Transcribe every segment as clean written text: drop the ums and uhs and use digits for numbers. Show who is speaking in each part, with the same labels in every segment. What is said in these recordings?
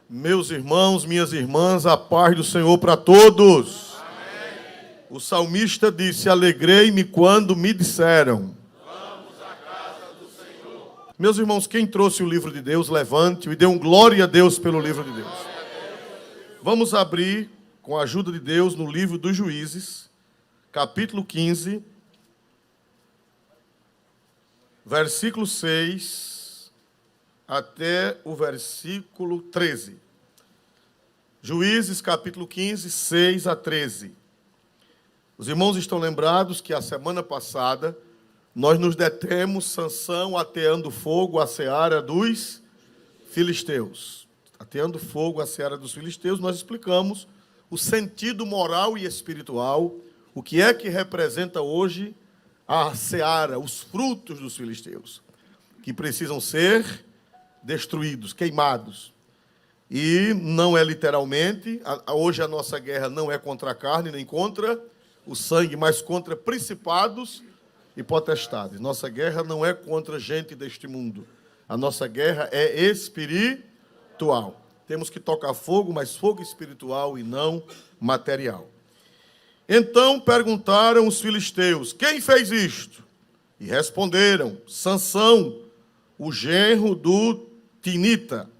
Speaker 1: Meus irmãos, minhas irmãs, a paz do Senhor para todos. Amém. O salmista disse: alegrei-me quando me disseram: vamos à casa do Senhor. Meus irmãos, quem trouxe o livro de Deus, levante e dê um glória a Deus pelo livro de Deus. Vamos abrir, com a ajuda de Deus, no livro dos Juízes, capítulo 15, versículo 6... até o versículo 13. Juízes, capítulo 15, 6 a 13. Os irmãos estão lembrados que a semana passada nós nos detemos Sansão ateando fogo à seara dos filisteus. Ateando fogo à seara dos filisteus, nós explicamos o sentido moral e espiritual, o que é que representa hoje a seara, os frutos dos filisteus, que precisam ser destruídos, queimados. E não é literalmente, hoje a nossa guerra não é contra a carne, nem contra o sangue, mas contra principados e potestades. Nossa guerra não é contra gente deste mundo. A nossa guerra é espiritual. Temos que tocar fogo, mas fogo espiritual e não material. Então perguntaram os filisteus: quem fez isto? E responderam: Sansão, o genro do Tinita,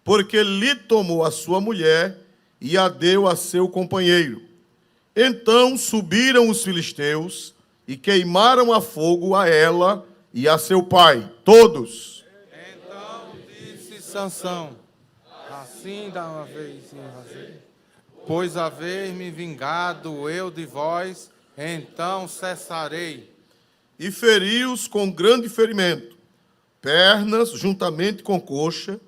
Speaker 1: porque lhe tomou a sua mulher e a deu a seu companheiro. Então subiram os filisteus e queimaram a fogo a ela e a seu pai, todos.
Speaker 2: Então disse Sansão: assim dá uma vez, pois haver-me vingado eu de vós, então cessarei.
Speaker 1: E feriu-os com grande ferimento, pernas juntamente com coxa,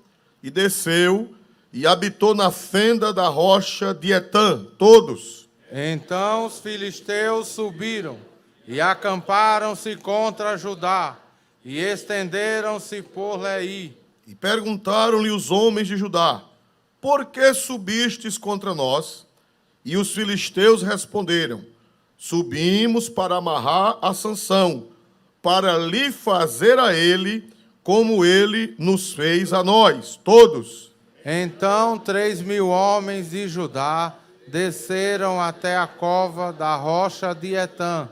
Speaker 1: e desceu e habitou na fenda da rocha de Etã, todos.
Speaker 2: Então os filisteus subiram e acamparam-se contra Judá e estenderam-se por Leí.
Speaker 1: E perguntaram-lhe os homens de Judá: por que subistes contra nós? E os filisteus responderam: subimos para amarrar a Sansão, para lhe fazer a ele como ele nos fez a nós, todos.
Speaker 2: Então 3.000 homens de Judá desceram até a cova da rocha de Etã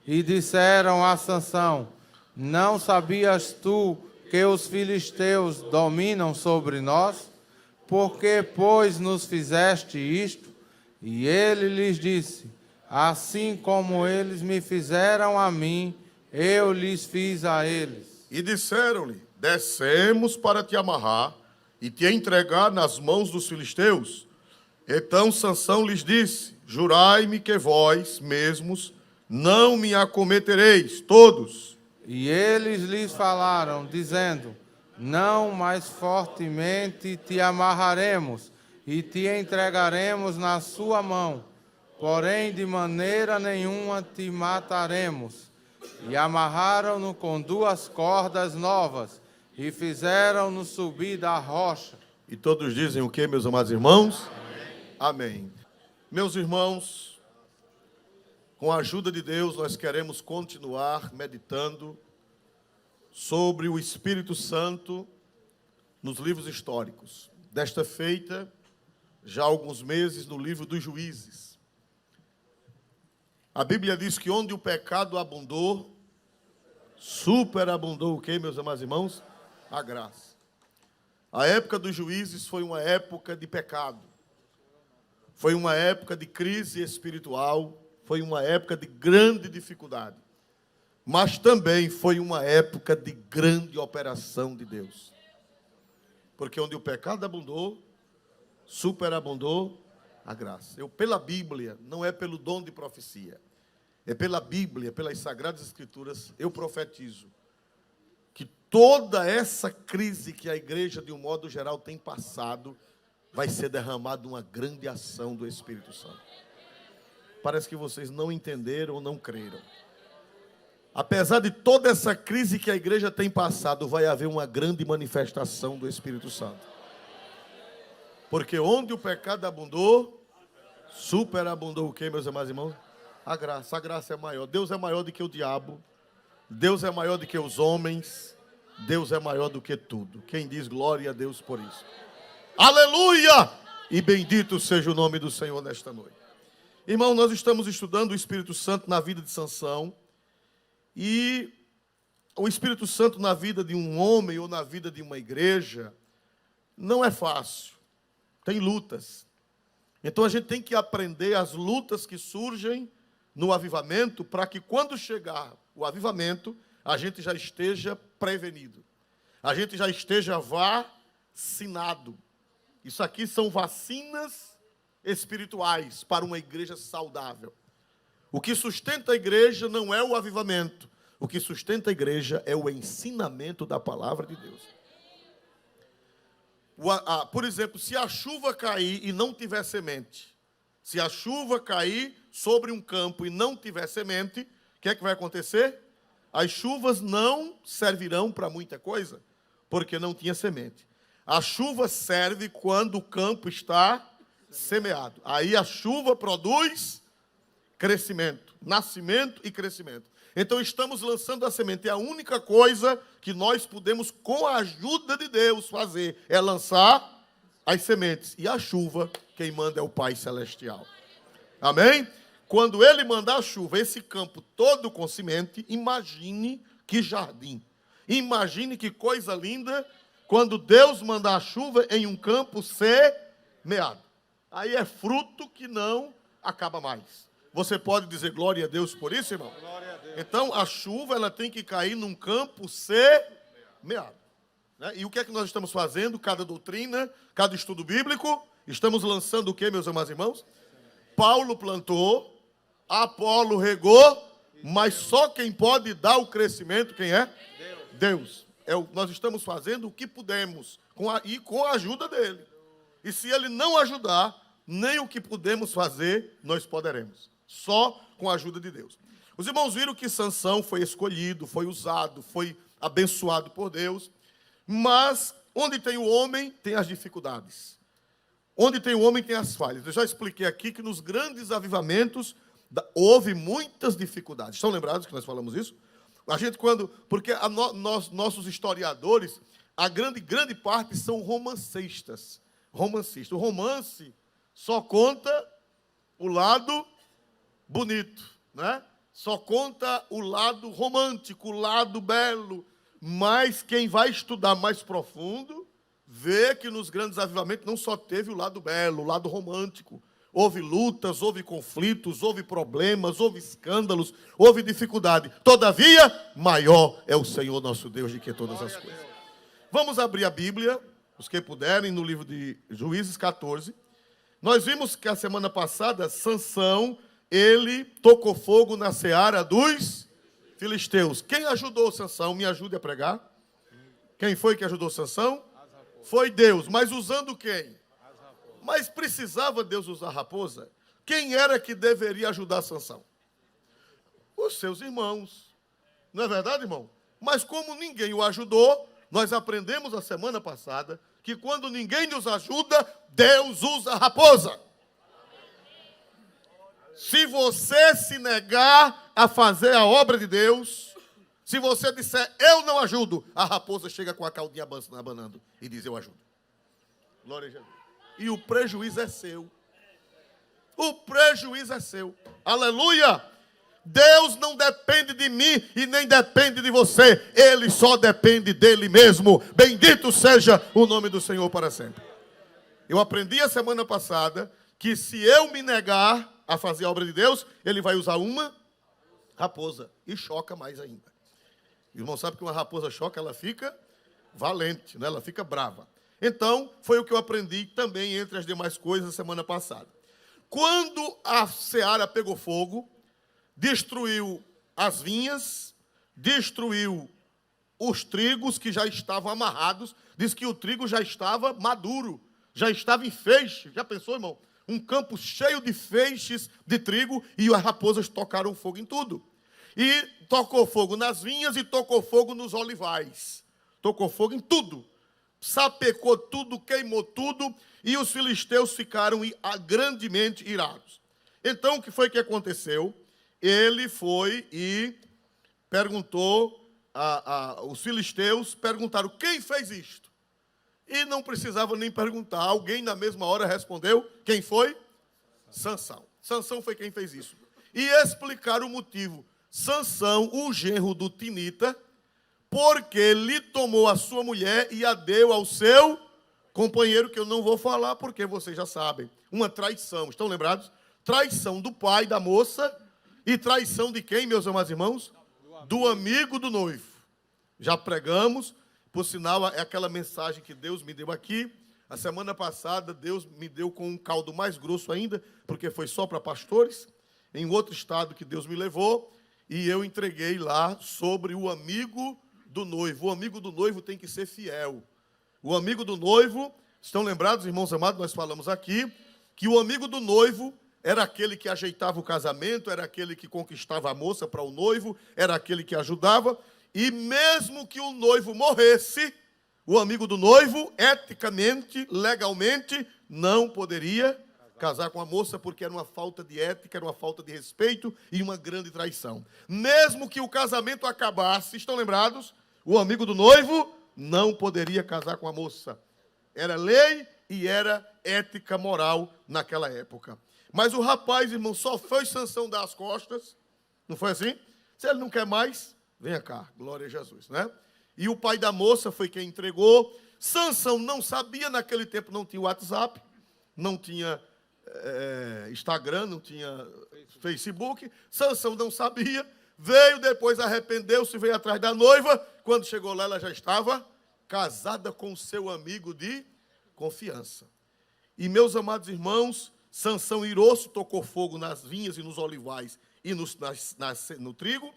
Speaker 2: e disseram a Sansão: não sabias tu que os filisteus dominam sobre nós? Por que, pois, nos fizeste isto? E ele lhes disse: assim como eles me fizeram a mim, eu lhes fiz a eles.
Speaker 1: E disseram-lhe: descemos para te amarrar e te entregar nas mãos dos filisteus. Então Sansão lhes disse: jurai-me que vós mesmos não me acometereis, todos.
Speaker 2: E eles lhes falaram, dizendo: não, mais fortemente te amarraremos e te entregaremos na sua mão, porém de maneira nenhuma te mataremos. E amarraram-no com 2 cordas novas e fizeram-no subir da rocha.
Speaker 1: E todos dizem o que, meus amados irmãos? Amém. Amém. Meus irmãos, com a ajuda de Deus, nós queremos continuar meditando sobre o Espírito Santo nos livros históricos. Desta feita, já há alguns meses, no livro dos Juízes. A Bíblia diz que onde o pecado abundou, superabundou o quê, meus amados irmãos? A graça. A época dos juízes foi uma época de pecado. Foi uma época de crise espiritual. Foi uma época de grande dificuldade. Mas também foi uma época de grande operação de Deus. Porque onde o pecado abundou, superabundou a graça. Pela Bíblia, não é pelo dom de profecia, é pela Bíblia, pelas Sagradas Escrituras, eu profetizo que toda essa crise que a igreja, de um modo geral, tem passado, vai ser derramada uma grande ação do Espírito Santo. Parece que vocês não entenderam ou não creram. Apesar de toda essa crise que a igreja tem passado, vai haver uma grande manifestação do Espírito Santo. Porque onde o pecado abundou, superabundou o quê, meus amados irmãos? A graça. A graça é maior. Deus é maior do que o diabo. Deus é maior do que os homens. Deus é maior do que tudo. Quem diz glória a Deus por isso? Aleluia! E bendito seja o nome do Senhor nesta noite. Irmão, nós estamos estudando o Espírito Santo na vida de Sansão. E o Espírito Santo na vida de um homem ou na vida de uma igreja não é fácil. Tem lutas. Então a gente tem que aprender as lutas que surgem no avivamento, para que quando chegar o avivamento, a gente já esteja prevenido. A gente já esteja vacinado. Isso aqui são vacinas espirituais para uma igreja saudável. O que sustenta a igreja não é o avivamento. O que sustenta a igreja é o ensinamento da palavra de Deus. Por exemplo, se a chuva cair e não tiver semente, se a chuva cair sobre um campo e não tiver semente, o que é que vai acontecer? As chuvas não servirão para muita coisa, porque não tinha semente. A chuva serve quando o campo está semeado. Aí a chuva produz crescimento, nascimento e crescimento. Então estamos lançando a semente. É a única coisa que nós podemos, com a ajuda de Deus, fazer, é lançar as sementes. E a chuva, quem manda é o Pai Celestial. Amém? Quando Ele mandar a chuva, esse campo todo com semente, imagine que jardim. Imagine que coisa linda, quando Deus mandar a chuva em um campo semeado. Aí é fruto que não acaba mais. Você pode dizer glória a Deus por isso, irmão? Glória a Deus. Então, a chuva ela tem que cair num campo semeado. Né? E o que é que nós estamos fazendo? Cada doutrina, cada estudo bíblico, estamos lançando o que, meus amados irmãos? Paulo plantou, Apolo regou, mas só quem pode dar o crescimento, quem é? Deus. Nós estamos fazendo o que podemos, com a ajuda dele. E se ele não ajudar, nem o que podemos fazer, nós poderemos. Só com a ajuda de Deus. Os irmãos viram que Sansão foi escolhido, foi usado, foi abençoado por Deus. Mas onde tem o homem, tem as dificuldades. Onde tem o homem, tem as falhas. Eu já expliquei aqui que nos grandes avivamentos houve muitas dificuldades. Estão lembrados que nós falamos isso? A gente porque nossos historiadores, a grande parte são romancistas. O romance só conta o lado bonito, né? Só conta o lado romântico, o lado belo. Mas quem vai estudar mais profundo, vê que nos grandes avivamentos não só teve o lado belo, o lado romântico. Houve lutas, houve conflitos, houve problemas, houve escândalos, houve dificuldade. Todavia, maior é o Senhor nosso Deus do que todas as coisas. Vamos abrir a Bíblia, os que puderem, no livro de Juízes 14. Nós vimos que a semana passada, Sansão, ele tocou fogo na seara dos filisteus. Quem ajudou Sansão? Me ajude a pregar. Quem foi que ajudou Sansão? Foi Deus. Mas usando quem? Mas precisava Deus usar raposa? Quem era que deveria ajudar Sansão? Os seus irmãos. Não é verdade, irmão? Mas como ninguém o ajudou, nós aprendemos a semana passada que quando ninguém nos ajuda, Deus usa a raposa. Se você se negar a fazer a obra de Deus, se você disser, eu não ajudo, a raposa chega com a caldinha abanando e diz, eu ajudo. Glória a Deus. E o prejuízo é seu. O prejuízo é seu. Aleluia! Deus não depende de mim e nem depende de você. Ele só depende dele mesmo. Bendito seja o nome do Senhor para sempre. Eu aprendi a semana passada que se eu me negar a fazer a obra de Deus, ele vai usar uma raposa. E choca mais ainda. O irmão sabe que uma raposa choca, ela fica valente, né? Ela fica brava. Então, foi o que eu aprendi também entre as demais coisas a semana passada. Quando a seara pegou fogo, destruiu as vinhas, destruiu os trigos que já estavam amarrados. Diz que o trigo já estava maduro, já estava em feixe. Já pensou, irmão? Um campo cheio de feixes de trigo e as raposas tocaram fogo em tudo. E tocou fogo nas vinhas e tocou fogo nos olivais. Tocou fogo em tudo. Sapecou tudo, queimou tudo e os filisteus ficaram grandemente irados. Então, o que foi que aconteceu? Ele foi e perguntou, os filisteus perguntaram, quem fez isto? E não precisava nem perguntar. Alguém na mesma hora respondeu. Quem foi? Sansão. Sansão foi quem fez isso. E explicar o motivo. Sansão, o genro do Tinita, porque lhe tomou a sua mulher e a deu ao seu companheiro, que eu não vou falar porque vocês já sabem. Uma traição. Estão lembrados? Traição do pai da moça e traição de quem, meus amados irmãos? Do amigo do noivo. Já pregamos. Por sinal, é aquela mensagem que Deus me deu aqui. A semana passada, Deus me deu com um caldo mais grosso ainda, porque foi só para pastores, em outro estado que Deus me levou, e eu entreguei lá sobre o amigo do noivo. O amigo do noivo tem que ser fiel. O amigo do noivo, estão lembrados, irmãos amados, nós falamos aqui, que o amigo do noivo era aquele que ajeitava o casamento, era aquele que conquistava a moça para o noivo, era aquele que ajudava. E mesmo que o noivo morresse, o amigo do noivo, eticamente, legalmente, não poderia casar com a moça, porque era uma falta de ética, era uma falta de respeito e uma grande traição. Mesmo que o casamento acabasse, estão lembrados? O amigo do noivo não poderia casar com a moça. Era lei e era ética moral naquela época. Mas o rapaz, irmão, só foi Sansão dar as costas. Não foi assim? Se ele não quer mais, venha cá, glória a Jesus, né? E o pai da moça foi quem entregou. Sansão não sabia, naquele tempo não tinha WhatsApp, não tinha Instagram, não tinha Facebook. Sansão não sabia, veio depois, arrependeu-se, veio atrás da noiva. Quando chegou lá, ela já estava casada com o seu amigo de confiança. E, meus amados irmãos, Sansão irou-se, tocou fogo nas vinhas e nos olivais e no trigo.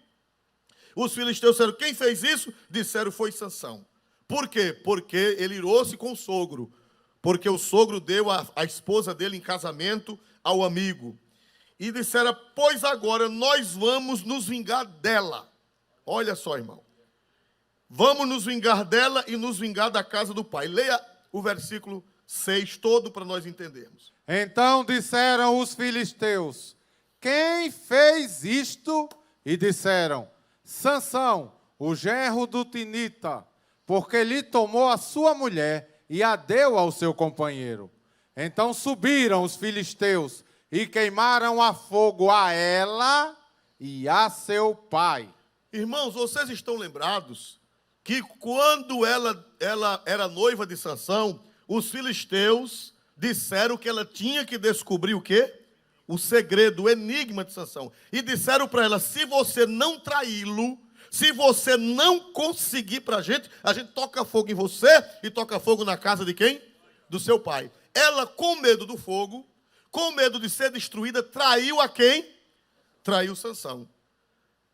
Speaker 1: Os filisteus disseram, quem fez isso? Disseram, foi Sansão. Por quê? Porque ele irou-se com o sogro. Porque o sogro deu a esposa dele em casamento ao amigo. E disseram, pois agora nós vamos nos vingar dela. Olha só, irmão. Vamos nos vingar dela e nos vingar da casa do pai. Leia o versículo 6 todo para nós entendermos.
Speaker 2: Então disseram os filisteus, quem fez isto? E disseram, Sansão, o genro do Tinita, porque lhe tomou a sua mulher e a deu ao seu companheiro. Então subiram os filisteus e queimaram a fogo a ela e a seu pai.
Speaker 1: Irmãos, vocês estão lembrados que quando ela era noiva de Sansão, os filisteus disseram que ela tinha que descobrir o quê? O segredo, o enigma de Sansão. E disseram para ela, se você não traí-lo, se você não conseguir para a gente toca fogo em você e toca fogo na casa de quem? Do seu pai. Ela, com medo do fogo, com medo de ser destruída, traiu a quem? Traiu Sansão.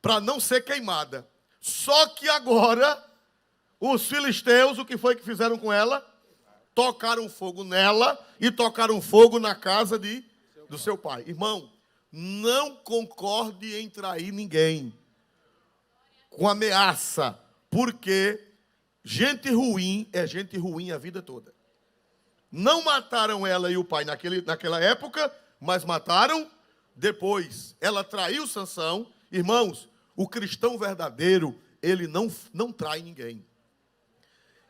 Speaker 1: Para não ser queimada. Só que agora, os filisteus, o que foi que fizeram com ela? Tocaram fogo nela e tocaram fogo na casa do seu pai. Irmão, não concorde em trair ninguém com ameaça, porque gente ruim é gente ruim a vida toda. Não mataram ela e o pai naquela época, mas mataram depois. Ela traiu Sansão. Irmãos, o cristão verdadeiro, ele não trai ninguém.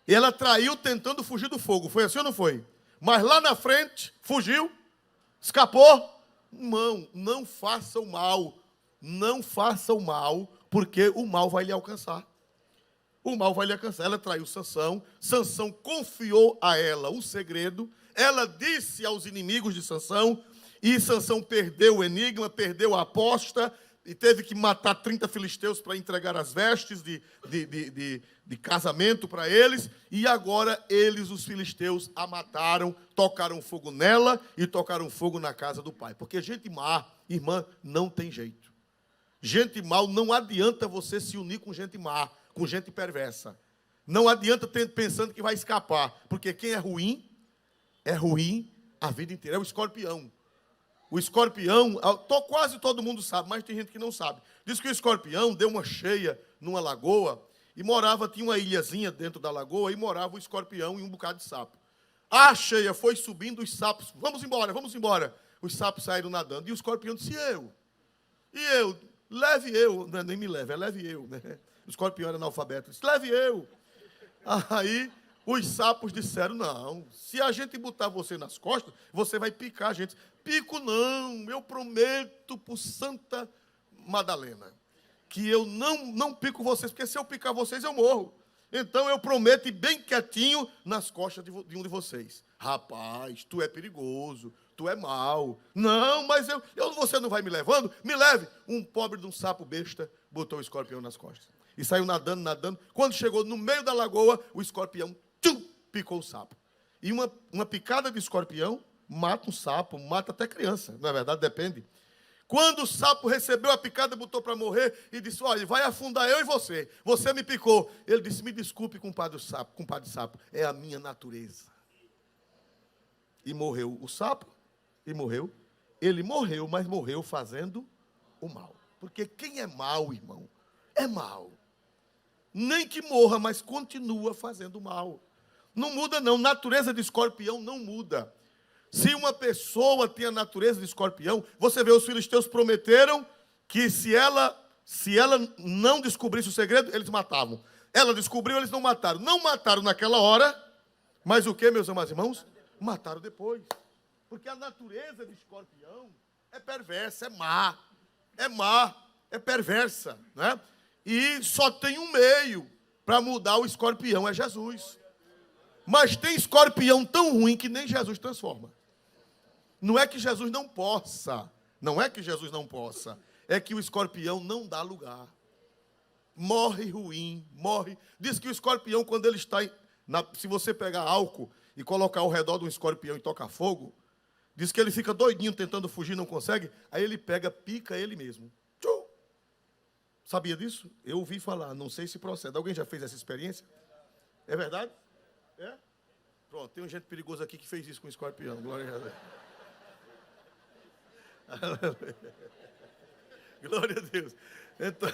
Speaker 1: Ela traiu tentando fugir do fogo, foi assim ou não foi? Mas lá na frente, fugiu, escapou. Irmão, não faça o mal. Não faça o mal, porque o mal vai lhe alcançar. O mal vai lhe alcançar. Ela traiu Sansão. Sansão confiou a ela o segredo. Ela disse aos inimigos de Sansão. E Sansão perdeu o enigma, perdeu a aposta. E teve que matar 30 filisteus para entregar as vestes de casamento para eles. E agora eles, os filisteus, a mataram, tocaram fogo nela e tocaram fogo na casa do pai. Porque gente má, irmã, não tem jeito. Gente mal, não adianta você se unir com gente má, com gente perversa. Não adianta pensando que vai escapar. Porque quem é ruim a vida inteira. É o escorpião. O escorpião, quase todo mundo sabe, mas tem gente que não sabe. Diz que o escorpião deu uma cheia numa lagoa e tinha uma ilhazinha dentro da lagoa e morava o escorpião e um bocado de sapo. A cheia foi subindo, os sapos, vamos embora, vamos embora. Os sapos saíram nadando e o escorpião disse, leve eu, nem me leve, leve eu. Né? O escorpião era analfabeto, disse, leve eu. Aí Os sapos disseram, não, se a gente botar você nas costas, você vai picar a gente. Pico não, eu prometo por Santa Madalena, que eu não pico vocês, porque se eu picar vocês, eu morro. Então eu prometo ir bem quietinho nas costas de um de vocês. Rapaz, tu é perigoso, tu é mau. Não, mas você não vai me levando? Me leve. Um pobre de um sapo besta botou o escorpião nas costas. E saiu nadando, nadando. Quando chegou no meio da lagoa, o escorpião picou o sapo. E uma picada de escorpião mata um sapo, mata até criança. Não é verdade? Depende. Quando o sapo recebeu a picada, botou para morrer e disse, olha, vai afundar eu e você. Você me picou. Ele disse, me desculpe, compadre sapo, é a minha natureza. E morreu o sapo, e morreu. Ele morreu, mas morreu fazendo o mal. Porque quem é mau, irmão, é mau. Nem que morra, mas continua fazendo mal. Não muda não, natureza de escorpião não muda. Se uma pessoa tem a natureza de escorpião, você vê, os filisteus prometeram que se ela não descobrisse o segredo, eles matavam. Ela descobriu, eles não mataram. Não mataram naquela hora, mas o que, meus amados irmãos? Mataram depois. Porque a natureza de escorpião é perversa, é má, é perversa, né? E só tem um meio para mudar o escorpião, é Jesus. Mas tem escorpião tão ruim que nem Jesus transforma. Não é que Jesus não possa, é que o escorpião não dá lugar. Morre ruim, morre. Diz que o escorpião, quando ele está, se você pegar álcool e colocar ao redor de um escorpião e tocar fogo, diz que ele fica doidinho tentando fugir, não consegue, aí ele pica ele mesmo. Tchum! Sabia disso? Eu ouvi falar, não sei se procede. Alguém já fez essa experiência? É verdade? É? Pronto, tem gente perigosa aqui que fez isso com o escorpião. Glória a Deus. Glória a Deus. Então,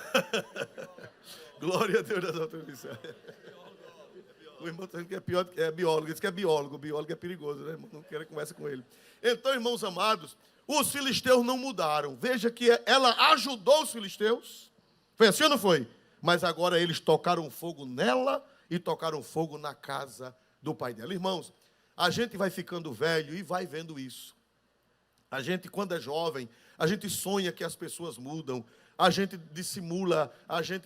Speaker 1: glória a Deus das autoridades. O irmão está dizendo que é pior, é biólogo. Ele diz que é biólogo. O biólogo é perigoso, né, irmão? Não quero conversa com ele. Então, irmãos amados, os filisteus não mudaram. Veja que ela ajudou os filisteus. Foi assim ou não foi? Mas agora eles tocaram fogo nela e tocaram fogo na casa do pai dela. Irmãos, a gente vai ficando velho e vai vendo isso. A gente, quando é jovem, a gente sonha que as pessoas mudam, a gente dissimula,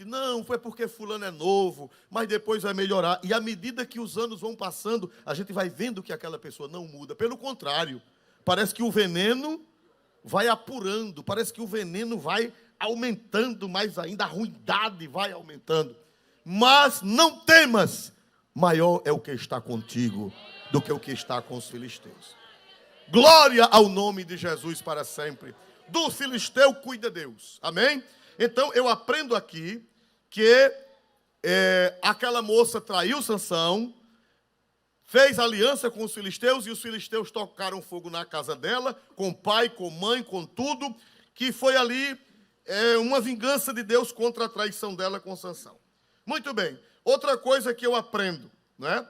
Speaker 1: não, foi porque fulano é novo, mas depois vai melhorar. E à medida que os anos vão passando, a gente vai vendo que aquela pessoa não muda. Pelo contrário, parece que o veneno vai apurando, parece que o veneno vai aumentando mais ainda, a ruindade vai aumentando. Mas não temas, maior é o que está contigo do que o que está com os filisteus. Glória ao nome de Jesus para sempre. Do filisteu cuida Deus. Amém? Então eu aprendo aqui que aquela moça traiu Sansão, fez aliança com os filisteus, e os filisteus tocaram fogo na casa dela, com pai, com mãe, com tudo, que foi ali uma vingança de Deus contra a traição dela com Sansão. Muito bem. Outra coisa que eu aprendo, né?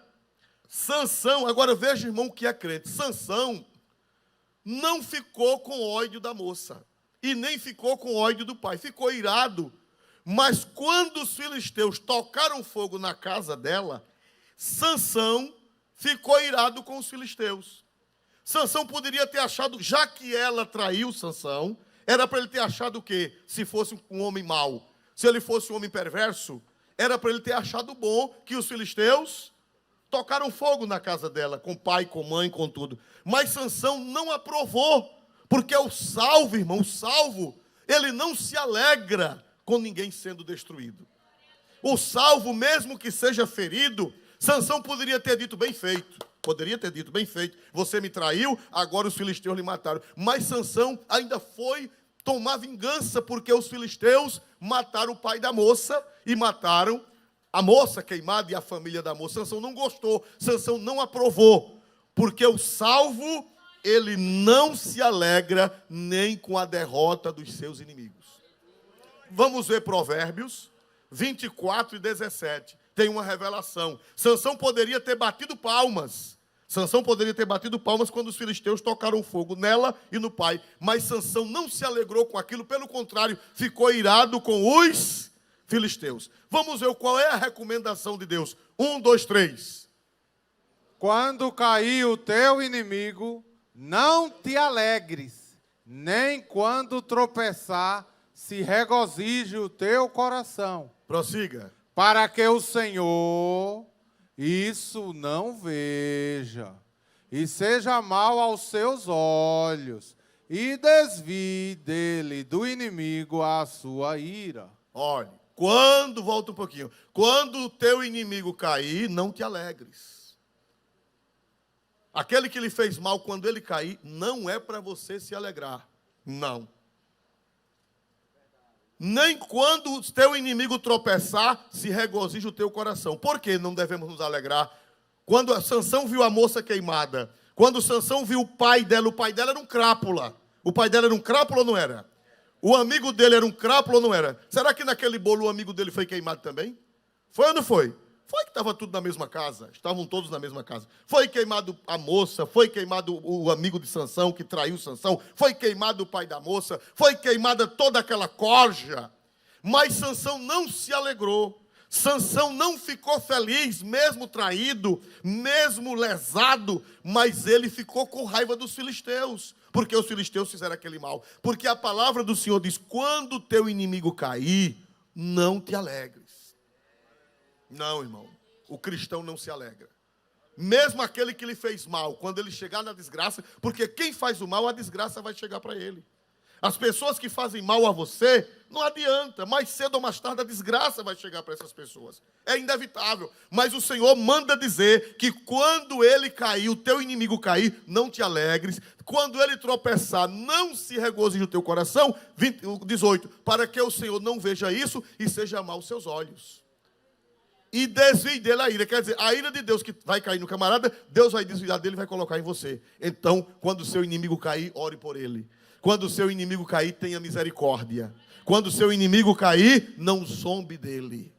Speaker 1: Sansão, agora veja, irmão, o que é crente. Sansão não ficou com ódio da moça, e nem ficou com ódio do pai, ficou irado. Mas quando os filisteus tocaram fogo na casa dela, Sansão ficou irado com os filisteus. Sansão poderia ter achado, já que ela traiu Sansão, era para ele ter achado o quê? Se fosse um homem mau, se ele fosse um homem perverso, era para ele ter achado bom que os filisteus tocaram fogo na casa dela, com pai, com mãe, com tudo. Mas Sansão não aprovou, porque o salvo, irmão, o salvo, ele não se alegra com ninguém sendo destruído. O salvo, mesmo que seja ferido, Sansão poderia ter dito, bem feito. Poderia ter dito, bem feito. Você me traiu, agora os filisteus lhe mataram. Mas Sansão ainda foi tomar vingança, porque os filisteus mataram o pai da moça e mataram a moça queimada e a família da moça. Sansão não gostou, Sansão não aprovou, porque o salvo, ele não se alegra nem com a derrota dos seus inimigos. Vamos ver Provérbios 24 e 17. Tem uma revelação. Sansão poderia ter batido palmas. Sansão poderia ter batido palmas quando os filisteus tocaram fogo nela e no pai. Mas Sansão não se alegrou com aquilo, pelo contrário, ficou irado com os filisteus. Vamos ver qual é a recomendação de Deus. 1, 2, 3.
Speaker 2: Quando cair o teu inimigo, não te alegres, nem quando tropeçar, se regozije o teu coração.
Speaker 1: Prossiga.
Speaker 2: Para que o Senhor isso não veja, e seja mal aos seus olhos, e desvie dele, do inimigo, a sua ira.
Speaker 1: Olhe, volta um pouquinho, quando o teu inimigo cair, não te alegres. Aquele que lhe fez mal, quando ele cair, não é para você se alegrar. Não. Nem quando o teu inimigo tropeçar, se regozije o teu coração. Por que não devemos nos alegrar? Quando a Sansão viu a moça queimada, quando Sansão viu o pai dela era um crápula. O pai dela era um crápula ou não era? O amigo dele era um crápula ou não era? Será que naquele bolo o amigo dele foi queimado também? Foi ou não foi? Foi que estava tudo na mesma casa. Estavam todos na mesma casa. Foi queimado a moça, foi queimado o amigo de Sansão que traiu Sansão, foi queimado o pai da moça, foi queimada toda aquela corja. Mas Sansão não se alegrou. Sansão não ficou feliz, mesmo traído, mesmo lesado, mas ele ficou com raiva dos filisteus, porque os filisteus fizeram aquele mal. Porque a palavra do Senhor diz: quando o teu inimigo cair, não te alegres. Não, irmão, o cristão não se alegra. Mesmo aquele que lhe fez mal, quando ele chegar na desgraça, porque quem faz o mal, a desgraça vai chegar para ele. As pessoas que fazem mal a você, não adianta, mais cedo ou mais tarde a desgraça vai chegar para essas pessoas. É inevitável, mas o Senhor manda dizer que quando ele cair, o teu inimigo cair, não te alegres. Quando ele tropeçar, não se regozije o teu coração. 18, para que o Senhor não veja isso e seja mal aos seus olhos. E desvie dele a ira. Quer dizer, a ira de Deus que vai cair no camarada, Deus vai desviar dele e vai colocar em você. Então, quando o seu inimigo cair, ore por ele. Quando o seu inimigo cair, tenha misericórdia. Quando o seu inimigo cair, não zombe dele.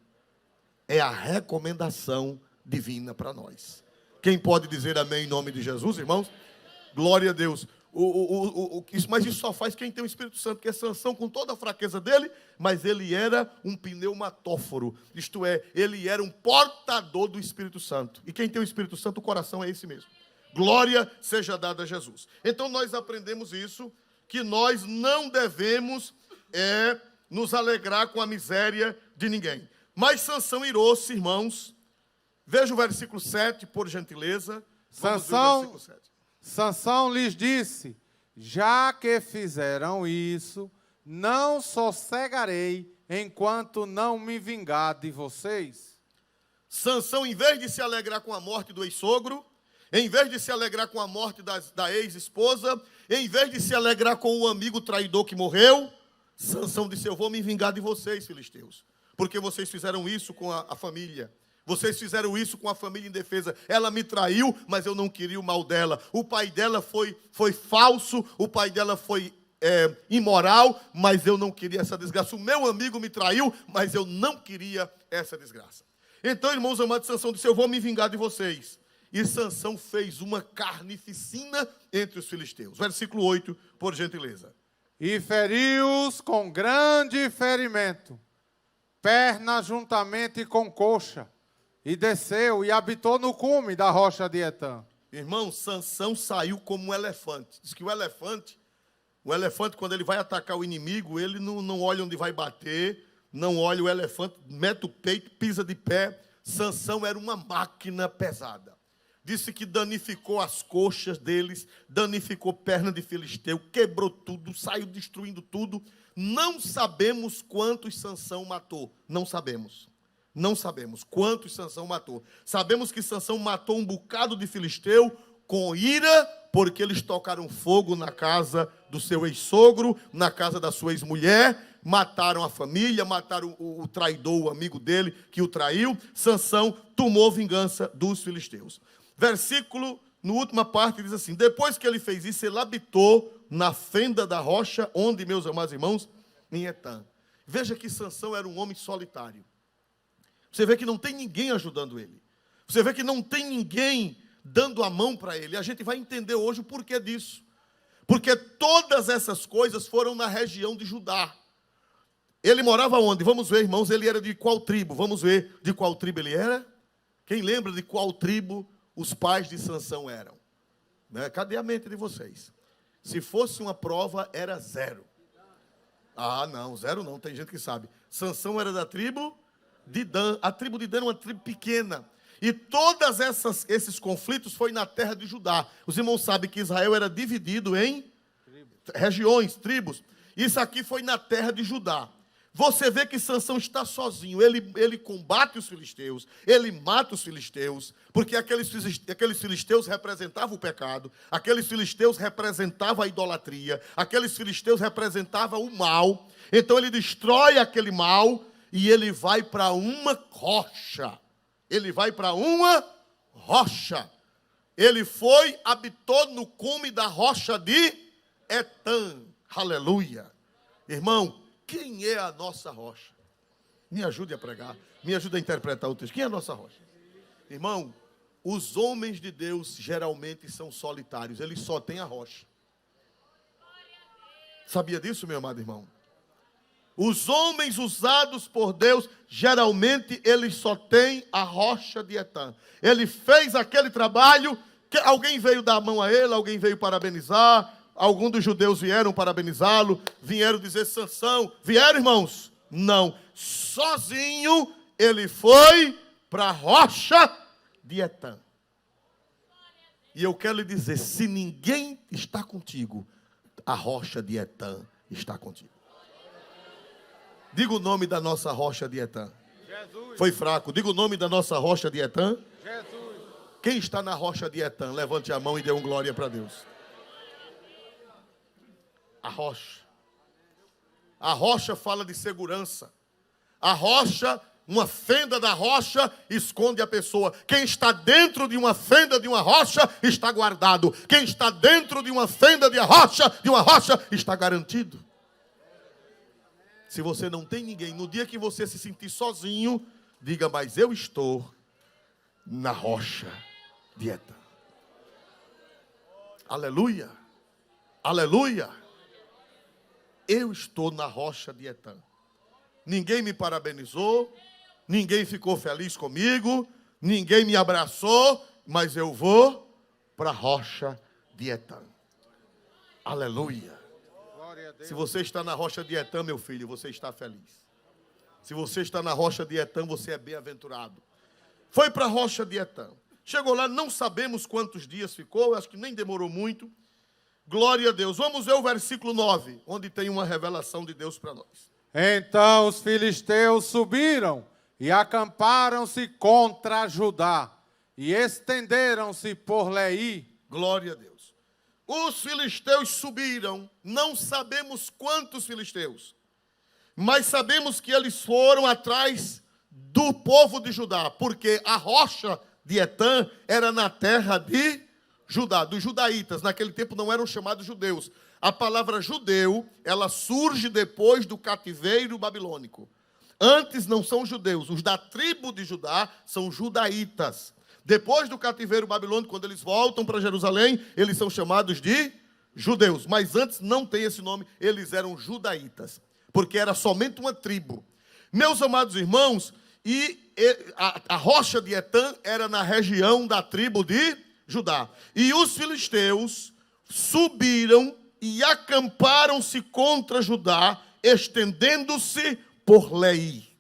Speaker 1: É a recomendação divina para nós. Quem pode dizer amém em nome de Jesus, irmãos? Glória a Deus. Mas isso só faz quem tem o Espírito Santo, que é Sansão com toda a fraqueza dele, mas ele era um pneumatóforo, isto é, ele era um portador do Espírito Santo. E quem tem o Espírito Santo, o coração é esse mesmo. Glória seja dada a Jesus. Então nós aprendemos isso, que nós não devemos nos alegrar com a miséria de ninguém. Mas Sansão irou-se, irmãos. Veja o versículo 7, por gentileza.
Speaker 2: Sansão lhes disse: já que fizeram isso, não sossegarei enquanto não me vingar de vocês.
Speaker 1: Sansão, em vez de se alegrar com a morte do ex-sogro, em vez de se alegrar com a morte da ex-esposa, em vez de se alegrar com o amigo traidor que morreu, Sansão disse: eu vou me vingar de vocês, filisteus, porque vocês fizeram isso com a família. Vocês fizeram isso com a família indefesa. Ela me traiu, mas eu não queria o mal dela. O pai dela foi falso, o pai dela foi imoral, mas eu não queria essa desgraça. O meu amigo me traiu, mas eu não queria essa desgraça. Então, irmãos amados, Sansão disse: eu vou me vingar de vocês. E Sansão fez uma carnificina entre os filisteus. Versículo 8, por gentileza.
Speaker 2: E feriu-os com grande ferimento, perna juntamente com coxa. E desceu e habitou no cume da rocha de Etã.
Speaker 1: Irmão, Sansão saiu como um elefante. Diz que o elefante, quando ele vai atacar o inimigo, ele não olha onde vai bater, não olha o elefante, mete o peito, pisa de pé. Sansão era uma máquina pesada. Disse que danificou as coxas deles, danificou perna de filisteu, quebrou tudo, saiu destruindo tudo. Não sabemos quantos Sansão matou, não sabemos. Não sabemos quantos Sansão matou. Sabemos que Sansão matou um bocado de filisteu com ira, porque eles tocaram fogo na casa do seu ex-sogro, na casa da sua ex-mulher, mataram a família, mataram o traidor, o amigo dele que o traiu. Sansão tomou vingança dos filisteus. Versículo, na última parte, diz assim: depois que ele fez isso, ele habitou na fenda da rocha, onde, meus amados irmãos, em Etã. Veja que Sansão era um homem solitário. Você vê que não tem ninguém ajudando ele. Você vê que não tem ninguém dando a mão para ele. A gente vai entender hoje o porquê disso. Porque todas essas coisas foram na região de Judá. Ele morava onde? Vamos ver, irmãos, ele era de qual tribo? Vamos ver de qual tribo ele era? Quem lembra de qual tribo os pais de Sansão eram? Né? Cadê a mente de vocês? Se fosse uma prova, era 0. Ah, não, 0 não, tem gente que sabe. Sansão era da tribo de Dan. A tribo de Dan era uma tribo pequena. E todos esses conflitos foi na terra de Judá. Os irmãos sabem que Israel era dividido em regiões, tribos. Isso aqui foi na terra de Judá. Você vê que Sansão está sozinho. Ele combate os filisteus, ele mata os filisteus, porque aqueles filisteus representavam o pecado, aqueles filisteus representavam a idolatria, aqueles filisteus representavam o mal. Então ele destrói aquele mal e ele vai para uma rocha. Ele vai para uma rocha. Ele foi, habitou no cume da rocha de Etã. Aleluia. Irmão, quem é a nossa rocha? Me ajude a pregar, me ajude a interpretar o texto. Quem é a nossa rocha? Irmão, os homens de Deus geralmente são solitários, eles só têm a rocha. Sabia disso, meu amado irmão? Os homens usados por Deus, geralmente eles só têm a rocha de Etã. Ele fez aquele trabalho, que alguém veio dar a mão a ele, alguém veio parabenizar, alguns dos judeus vieram parabenizá-lo, vieram dizer Sansão, vieram, irmãos? Não, sozinho ele foi para a rocha de Etã. E eu quero lhe dizer, se ninguém está contigo, a rocha de Etã está contigo. Diga o nome da nossa rocha de Etã. Jesus. Foi fraco. Diga o nome da nossa rocha de Etã. Jesus. Quem está na rocha de Etã? Levante a mão e dê um glória para Deus. A rocha. A rocha fala de segurança. A rocha, uma fenda da rocha, esconde a pessoa. Quem está dentro de uma fenda de uma rocha, está guardado. Quem está dentro de uma fenda de uma rocha, está garantido. Se você não tem ninguém, no dia que você se sentir sozinho, diga, mas eu estou na rocha de Etã. Aleluia. Aleluia. Eu estou na rocha de Etã. Ninguém me parabenizou, ninguém ficou feliz comigo, ninguém me abraçou, mas eu vou para a rocha de Etã. Aleluia. Se você está na rocha de Etã, meu filho, você está feliz. Se você está na rocha de Etã, você é bem-aventurado. Foi para a rocha de Etã. Chegou lá, não sabemos quantos dias ficou, acho que nem demorou muito. Glória a Deus. Vamos ver o versículo 9, onde tem uma revelação de Deus para nós.
Speaker 2: Então os filisteus subiram e acamparam-se contra Judá e estenderam-se por Leí.
Speaker 1: Glória a Deus. Os filisteus subiram, não sabemos quantos filisteus, mas sabemos que eles foram atrás do povo de Judá, porque a rocha de Etã era na terra de Judá, dos judaítas. Naquele tempo não eram chamados judeus. A palavra judeu, ela surge depois do cativeiro babilônico. Antes não são judeus, os da tribo de Judá são judaítas. Depois do cativeiro babilônico, quando eles voltam para Jerusalém, eles são chamados de judeus. Mas antes não tem esse nome, eles eram judaítas, porque era somente uma tribo. Meus amados irmãos, a rocha de Etã era na região da tribo de Judá. E os filisteus subiram e acamparam-se contra Judá, estendendo-se por Leí.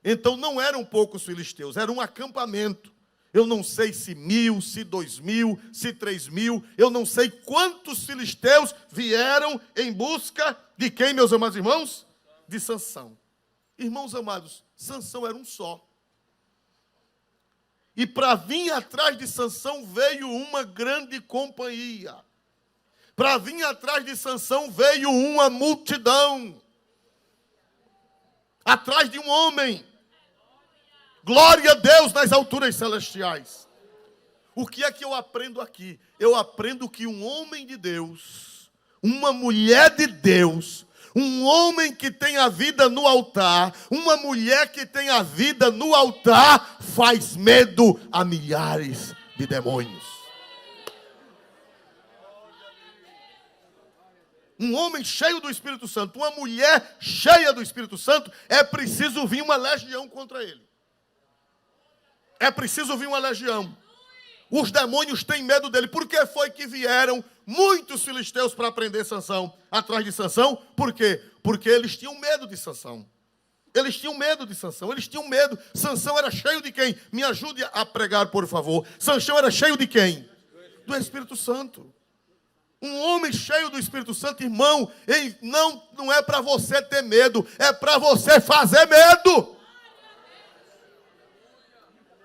Speaker 1: Então não eram poucos filisteus, era um acampamento. Eu não sei se 1.000, se 2.000, se 3.000. Eu não sei quantos filisteus vieram em busca de quem, meus amados irmãos? De Sansão. Irmãos amados, Sansão era um só. E para vir atrás de Sansão veio uma grande companhia. Para vir atrás de Sansão veio uma multidão. Atrás de um homem. Glória a Deus nas alturas celestiais. O que é que eu aprendo aqui? Eu aprendo que um homem de Deus, uma mulher de Deus, um homem que tem a vida no altar, uma mulher que tem a vida no altar, faz medo a milhares de demônios. Um homem cheio do Espírito Santo, uma mulher cheia do Espírito Santo, é preciso vir uma legião contra ele. É preciso vir uma legião. Os demônios têm medo dele. Por que foi que vieram muitos filisteus para prender Sansão, atrás de Sansão? Por quê? Porque eles tinham medo de Sansão. Eles tinham medo de Sansão, eles tinham medo. Sansão era cheio de quem? Me ajude a pregar, por favor. Sansão era cheio de quem? Do Espírito Santo. Um homem cheio do Espírito Santo, irmão, não é para você ter medo, é para você fazer medo.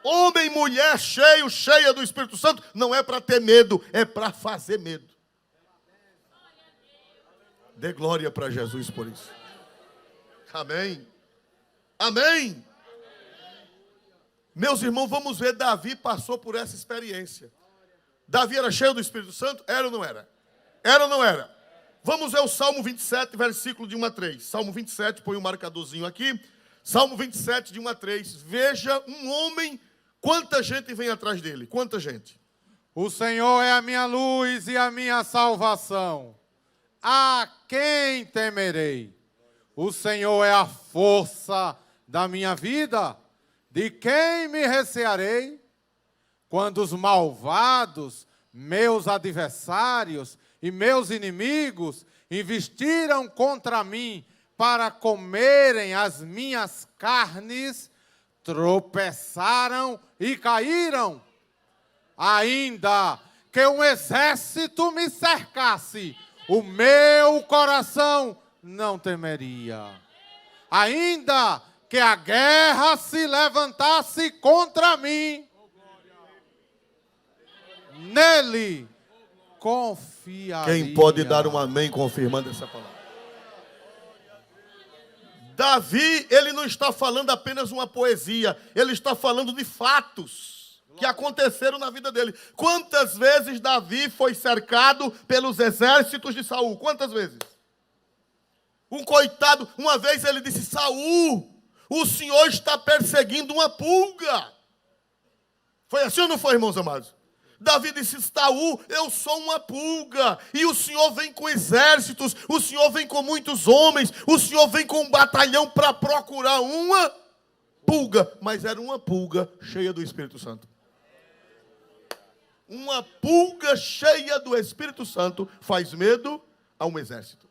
Speaker 1: Homem e mulher cheia do Espírito Santo, não é para ter medo, é para fazer medo. Dê glória para Jesus por isso. Amém. Amém. Meus irmãos, vamos ver, Davi passou por essa experiência. Davi era cheio do Espírito Santo? Era ou não era? Era ou não era? Vamos ver o Salmo 27, versículo de 1 a 3. Salmo 27, põe um marcadorzinho aqui. Salmo 27, de 1 a 3. Veja um homem, quanta gente vem atrás dele? Quanta gente?
Speaker 2: O Senhor é a minha luz e a minha salvação. A quem temerei? O Senhor é a força da minha vida. De quem me recearei? Quando os malvados, meus adversários e meus inimigos, investiram contra mim para comerem as minhas carnes, tropeçaram e caíram. Ainda que um exército me cercasse, o meu coração não temeria. Ainda que a guerra se levantasse contra mim, nele confiaria.
Speaker 1: Quem pode dar um amém confirmando essa palavra? Davi, ele não está falando apenas uma poesia, ele está falando de fatos que aconteceram na vida dele. Quantas vezes Davi foi cercado pelos exércitos de Saul? Quantas vezes? Um coitado, uma vez ele disse: Saul, o Senhor está perseguindo uma pulga. Foi assim ou não foi, irmãos amados? Davi disse: Saul, eu sou uma pulga, e o Senhor vem com exércitos, o Senhor vem com muitos homens, o Senhor vem com um batalhão para procurar uma pulga. Mas era uma pulga cheia do Espírito Santo. Uma pulga cheia do Espírito Santo faz medo a um exército.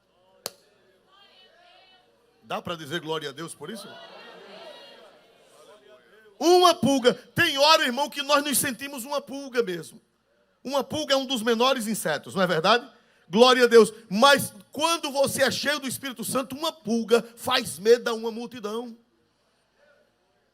Speaker 1: Dá para dizer glória a Deus por isso? Uma pulga. Tem hora, irmão, que nós nos sentimos uma pulga mesmo. Uma pulga é um dos menores insetos, não é verdade? Glória a Deus. Mas quando você é cheio do Espírito Santo, uma pulga faz medo a uma multidão.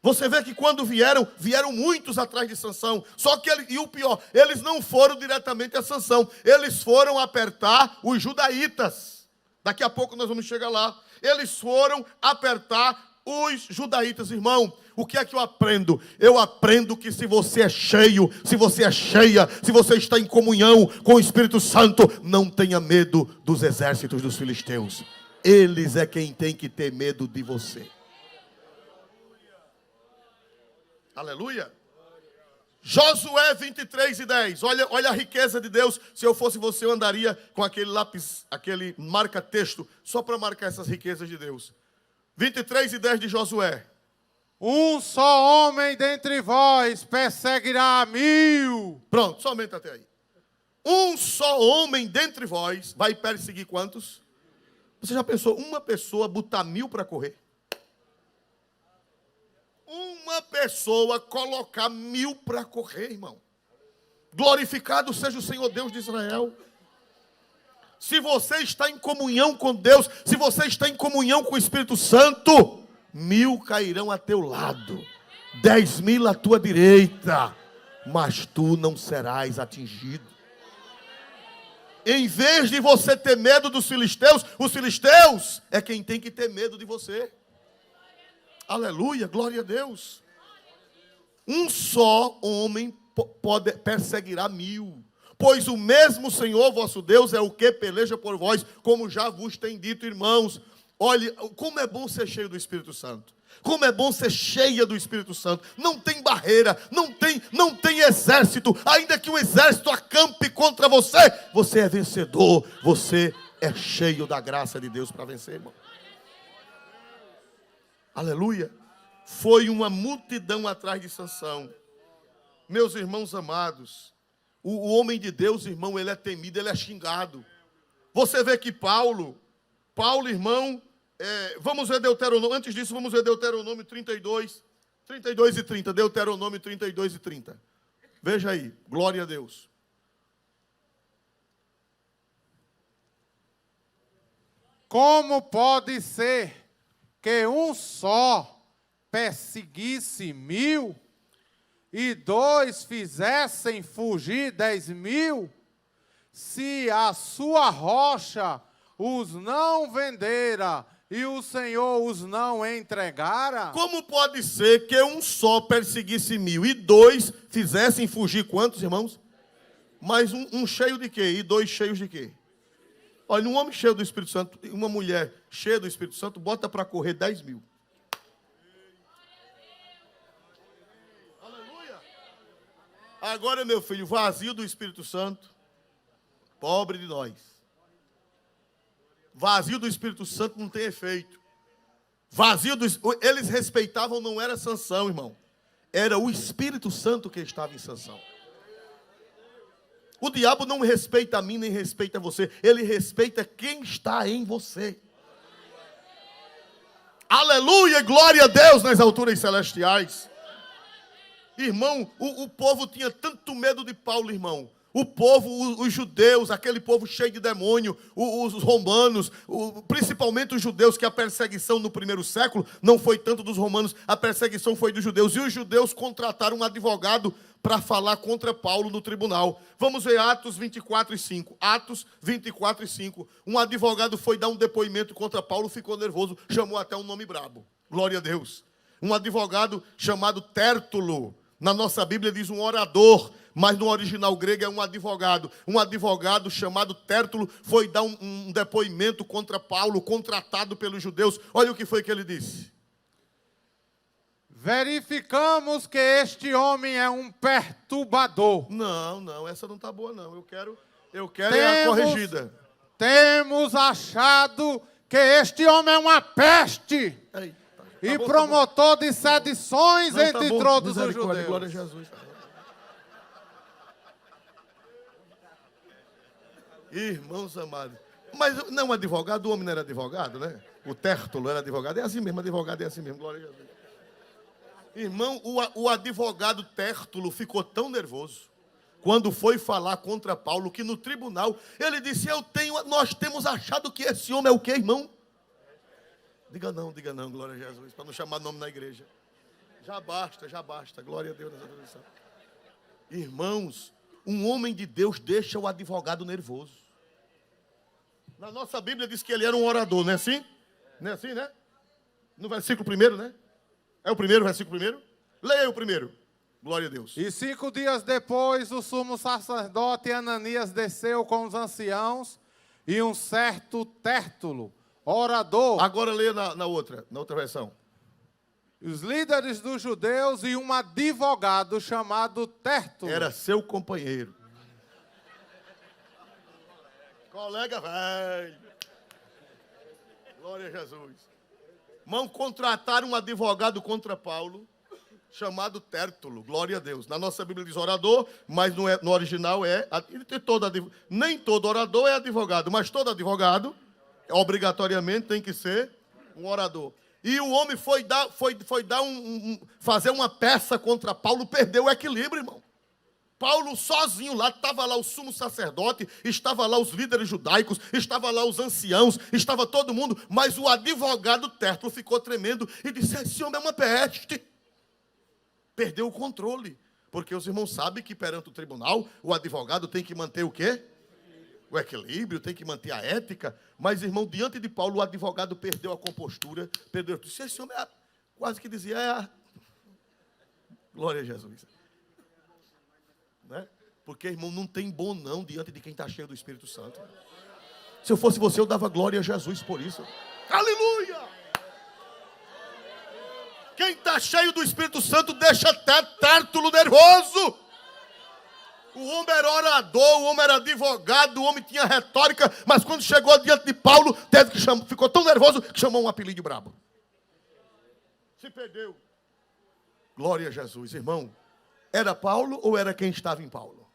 Speaker 1: Você vê que quando vieram muitos atrás de Sansão. Só que, e o pior, eles não foram diretamente a Sansão. Eles foram apertar os judaítas. Daqui a pouco nós vamos chegar lá. Eles foram apertar os judaítas, irmão. O que é que eu aprendo? Eu aprendo que se você é cheio, se você é cheia, se você está em comunhão com o Espírito Santo, não tenha medo dos exércitos dos filisteus. Eles é quem tem que ter medo de você. Aleluia. Josué 23:10. Olha a riqueza de Deus. Se eu fosse você, eu andaria com aquele lápis, aquele marca-texto, só para marcar essas riquezas de Deus. 23:10 de Josué.
Speaker 2: Um só homem dentre vós perseguirá 1000.
Speaker 1: Pronto, somente até aí. Um só homem dentre vós vai perseguir quantos? Você já pensou, uma pessoa botar 1000 para correr? Uma pessoa colocar 1000 para correr, irmão. Glorificado seja o Senhor Deus de Israel. Se você está em comunhão com Deus, se você está em comunhão com o Espírito Santo, 1000 cairão a teu lado, 10.000 à tua direita, mas tu não serás atingido. Em vez de você ter medo dos filisteus, os filisteus é quem tem que ter medo de você. Aleluia, glória a Deus. Um só homem perseguirá 1000. Pois o mesmo Senhor vosso Deus é o que peleja por vós, como já vos tem dito, irmãos. Olhe, como é bom ser cheio do Espírito Santo. Como é bom ser cheia do Espírito Santo. Não tem barreira, não tem exército. Ainda que um exército acampe contra você, você é vencedor. Você é cheio da graça de Deus para vencer, irmão. Aleluia. Foi uma multidão atrás de Sansão. Meus irmãos amados, O homem de Deus, irmão, ele é temido, ele é xingado. Você vê que Paulo, irmão, vamos ver Deuteronômio, antes disso vamos ver Deuteronômio 32 e 30, Deuteronômio 32 e 30. Veja aí, glória a Deus.
Speaker 2: Como pode ser que um só perseguisse 1000 e 2 fizessem fugir 10.000? Se a sua rocha os não vendera e o Senhor os não entregara?
Speaker 1: Como pode ser que um só perseguisse 1000 e 2 fizessem fugir quantos, irmãos? Mas um cheio de quê? E 2 cheios de quê? Olha, um homem cheio do Espírito Santo e uma mulher cheia do Espírito Santo, bota para correr 10.000. Aleluia! Agora, meu filho, vazio do Espírito Santo, pobre de nós. Vazio do Espírito Santo não tem efeito. Eles respeitavam, não era Sansão, irmão. Era o Espírito Santo que estava em Sansão. O diabo não respeita a mim, nem respeita você. Ele respeita quem está em você. Aleluia, glória a Deus nas alturas celestiais. Irmão, o povo tinha tanto medo de Paulo, irmão. O povo, os judeus, aquele povo cheio de demônio, os romanos, principalmente os judeus, que a perseguição no primeiro século não foi tanto dos romanos, a perseguição foi dos judeus. E os judeus contrataram um advogado para falar contra Paulo no tribunal. Vamos ver Atos 24 e 5. Atos 24 e 5. Um advogado foi dar um depoimento contra Paulo, ficou nervoso, chamou até um nome brabo. Glória a Deus. Um advogado chamado Tértulo. Na nossa Bíblia diz um orador, mas no original grego é um advogado. Um advogado chamado Tértulo foi dar um depoimento contra Paulo, contratado pelos judeus. Olha o que foi que ele disse.
Speaker 2: Verificamos que este homem é um perturbador.
Speaker 1: Não, essa não está boa, não. Eu quero é a corrigida.
Speaker 2: Temos achado que este homem é uma peste.
Speaker 1: Eita,
Speaker 2: e bom, promotor de sedições entre todos os judeus.
Speaker 1: Glória a Jesus. Irmãos amados. Mas não, advogado, o homem não era advogado, né? O Tértulo era advogado. É assim mesmo, advogado é assim mesmo. Glória a Jesus. Irmão, o advogado Tértulo ficou tão nervoso quando foi falar contra Paulo, que no tribunal ele disse, nós temos achado que esse homem é o quê, irmão? Diga não, glória a Jesus, para não chamar nome na igreja. Já basta, glória a Deus. Irmãos, um homem de Deus deixa o advogado nervoso. Na nossa Bíblia diz que ele era um orador, não é assim? Não é assim, né? No versículo 1, né? É o primeiro, versículo 1? Leia o primeiro. Glória a Deus.
Speaker 2: E 5 dias depois, o sumo sacerdote Ananias desceu com os anciãos e um certo Tértulo, orador.
Speaker 1: Agora leia na outra versão.
Speaker 2: Os líderes dos judeus e um advogado chamado Tértulo.
Speaker 1: Era seu companheiro. Colega velho. Glória a Jesus. Irmão, contrataram um advogado contra Paulo, chamado Tértulo, glória a Deus. Na nossa Bíblia diz orador, mas no original nem todo orador é advogado, mas todo advogado, obrigatoriamente, tem que ser um orador. E o homem fazer uma peça contra Paulo, perdeu o equilíbrio, irmão. Paulo sozinho lá, estava lá o sumo sacerdote, estava lá os líderes judaicos, estava lá os anciãos, estava todo mundo, mas o advogado Tértulo ficou tremendo e disse, esse homem é uma peste. Perdeu o controle, porque os irmãos sabem que perante o tribunal, o advogado tem que manter o quê? O equilíbrio, tem que manter a ética, mas, irmão, diante de Paulo, o advogado perdeu a compostura, disse, esse homem quase que dizia, glória a Jesus. Né? Porque, irmão, não tem bom não diante de quem está cheio do Espírito Santo. Se eu fosse você, eu dava glória a Jesus por isso. Aleluia! Quem está cheio do Espírito Santo deixa até Tértulo nervoso. O homem era orador, o homem era advogado, o homem tinha retórica, mas quando chegou diante de Paulo, ficou tão nervoso que chamou um apelido brabo. Se perdeu. Glória a Jesus, irmão. Era Paulo ou era quem estava em Paulo?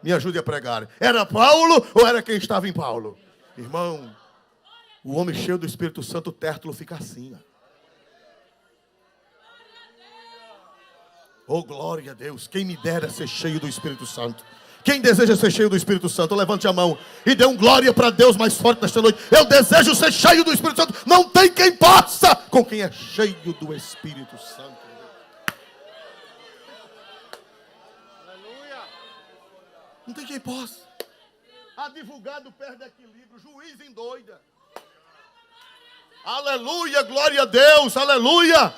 Speaker 1: Me ajude a pregar. Era Paulo ou era quem estava em Paulo? Irmão, o homem cheio do Espírito Santo, o Tértulo, fica assim. Oh, glória a Deus. Quem me dera ser cheio do Espírito Santo. Quem deseja ser cheio do Espírito Santo, levante a mão e dê um glória para Deus mais forte nesta noite. Eu desejo ser cheio do Espírito Santo. Não tem quem possa com quem é cheio do Espírito Santo. Não tem quem possa. Advogado perde equilíbrio, juiz endoida. Aleluia, glória a Deus, aleluia.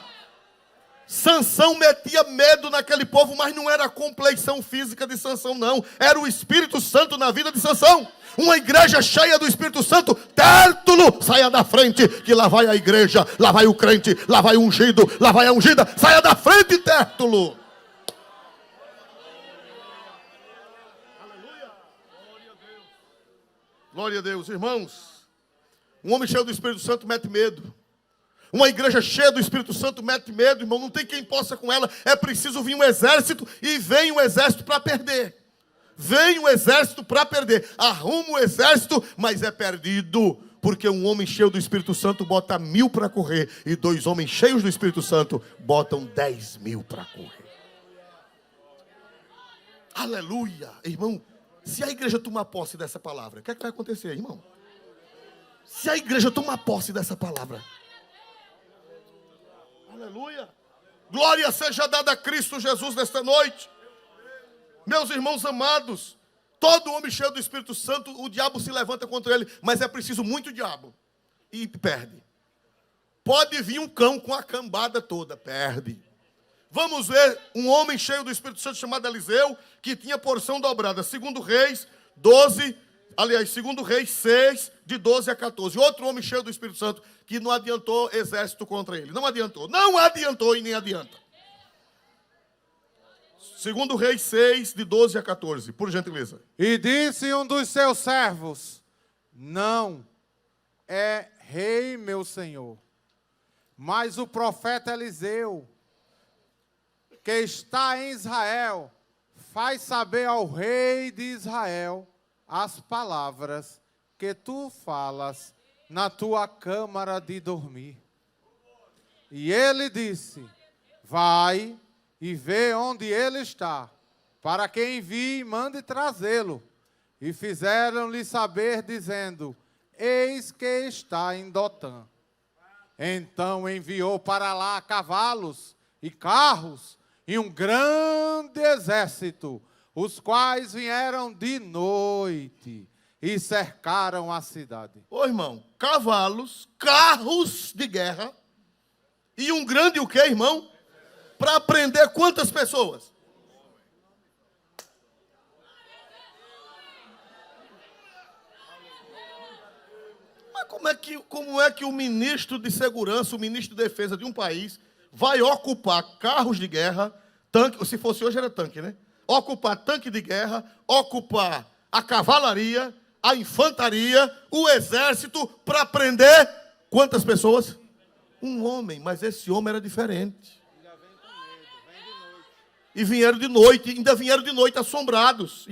Speaker 1: Sansão metia medo naquele povo, mas não era a compleição física de Sansão, não. Era o Espírito Santo na vida de Sansão. Uma igreja cheia do Espírito Santo. Tértulo, saia da frente, que lá vai a igreja, lá vai o crente, lá vai o ungido, lá vai a ungida. Saia da frente, Tértulo. Aleluia. Glória a Deus. Glória a Deus, irmãos. Um homem cheio do Espírito Santo mete medo. Uma igreja cheia do Espírito Santo mete medo, irmão. Não tem quem possa com ela. É preciso vir um exército. E vem um exército para perder. Vem um exército para perder. Arruma o exército, mas é perdido. Porque um homem cheio do Espírito Santo bota 1000 para correr. E 2 homens cheios do Espírito Santo botam 10.000 para correr. Aleluia. Irmão, se a igreja tomar posse dessa palavra, o que é que vai acontecer, irmão? Se a igreja tomar posse dessa palavra, aleluia, glória seja dada a Cristo Jesus nesta noite. Meus irmãos amados, todo homem cheio do Espírito Santo, o diabo se levanta contra ele, mas é preciso muito diabo, e perde. Pode vir um cão com a cambada toda, perde. Vamos ver um homem cheio do Espírito Santo chamado Eliseu, que tinha porção dobrada. 2 Reis 12, aliás, 2 Reis 6, de 12 a 14. Outro homem cheio do Espírito Santo, que não adiantou exército contra ele. Não adiantou e nem adianta. 2 Reis 6, de 12 a 14, por gentileza.
Speaker 2: E disse um dos seus servos: não é rei meu senhor, mas o profeta Eliseu, que está em Israel, faz saber ao rei de Israel as palavras que tu falas na tua câmara de dormir. E ele disse: vai e vê onde ele está, para que envie e mande trazê-lo. E fizeram-lhe saber, dizendo: eis que está em Dotã. Então enviou para lá cavalos e carros e um grande exército, os quais vieram de noite e cercaram a cidade.
Speaker 1: Ô irmão, cavalos, carros de guerra e um grande o quê, irmão? Para prender quantas pessoas? Mas como é que o ministro de segurança, o ministro de defesa de um país vai ocupar carros de guerra, tanque, se fosse hoje era tanque, né? Ocupar tanque de guerra, ocupar a cavalaria, a infantaria, o exército, para prender quantas pessoas? Um homem, mas esse homem era diferente. E vieram de noite, ainda vieram de noite assombrados.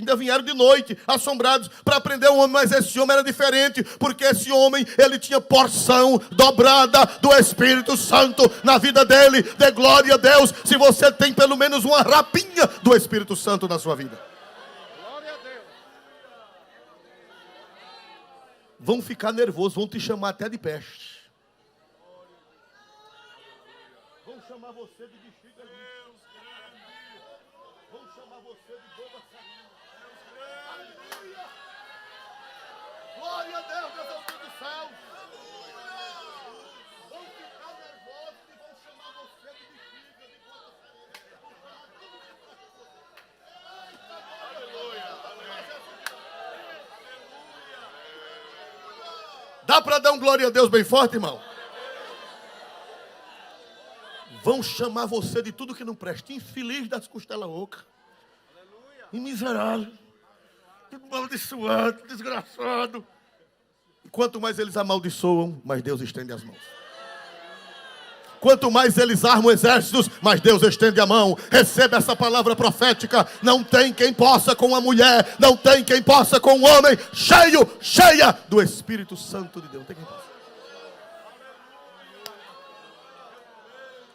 Speaker 1: Para prender um homem, mas esse homem era diferente, porque esse homem, ele tinha porção dobrada do Espírito Santo na vida dele. Dê glória a Deus, se você tem pelo menos uma rapinha do Espírito Santo na sua vida.
Speaker 2: Glória a Deus.
Speaker 1: Vão ficar nervosos, vão te chamar até de peste. Vão chamar você de bexiga lisa. Vão chamar você de boba saída. Aleluia! Glória a Deus, Deus é o Deus dos céus. Vão ficar nervosos e vão chamar você de bexiga, de boba saída. Aleluia! Dá para dar um glória a Deus bem forte, irmão? Vão chamar você de tudo que não presta. Infeliz das costelas ocas. E miserável. Amaldiçoado, desgraçado. E quanto mais eles amaldiçoam, mais Deus estende as mãos. Quanto mais eles armam exércitos, mais Deus estende a mão. Receba essa palavra profética. Não tem quem possa com a mulher, não tem quem possa com o homem, cheia do Espírito Santo de Deus. Não tem quem possa.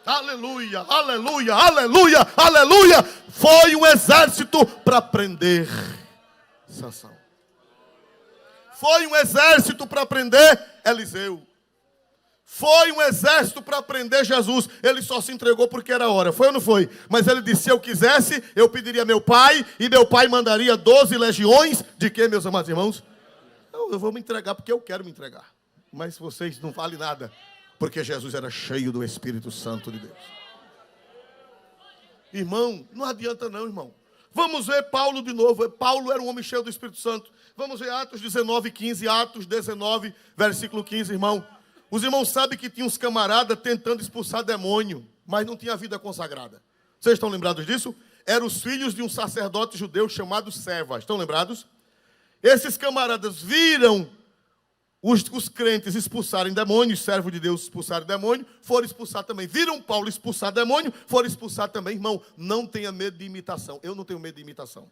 Speaker 1: Aleluia, aleluia, aleluia, aleluia. Foi um exército para prender Sansão. Foi um exército para prender Eliseu. Foi um exército para prender Jesus. Ele só se entregou porque era hora. Foi ou não foi? Mas ele disse, se eu quisesse, eu pediria a meu pai, e meu pai mandaria 12 legiões. De quê, meus amados irmãos? Eu vou me entregar porque eu quero me entregar. Mas vocês não valem nada. Porque Jesus era cheio do Espírito Santo de Deus. Irmão, não adianta não, irmão. Vamos ver Paulo de novo. Paulo era um homem cheio do Espírito Santo. Vamos ver Atos 19, 15. Atos 19, versículo 15, irmão. Os irmãos sabem que tinha uns camaradas tentando expulsar demônio, mas não tinha vida consagrada. Vocês estão lembrados disso? Eram os filhos de um sacerdote judeu chamado Seva. Estão lembrados? Esses camaradas viram os crentes expulsarem demônios, servos de Deus expulsarem demônio, foram expulsar também. Viram Paulo expulsar demônio, foram expulsar também. Irmão, não tenha medo de imitação. Eu não tenho medo de imitação.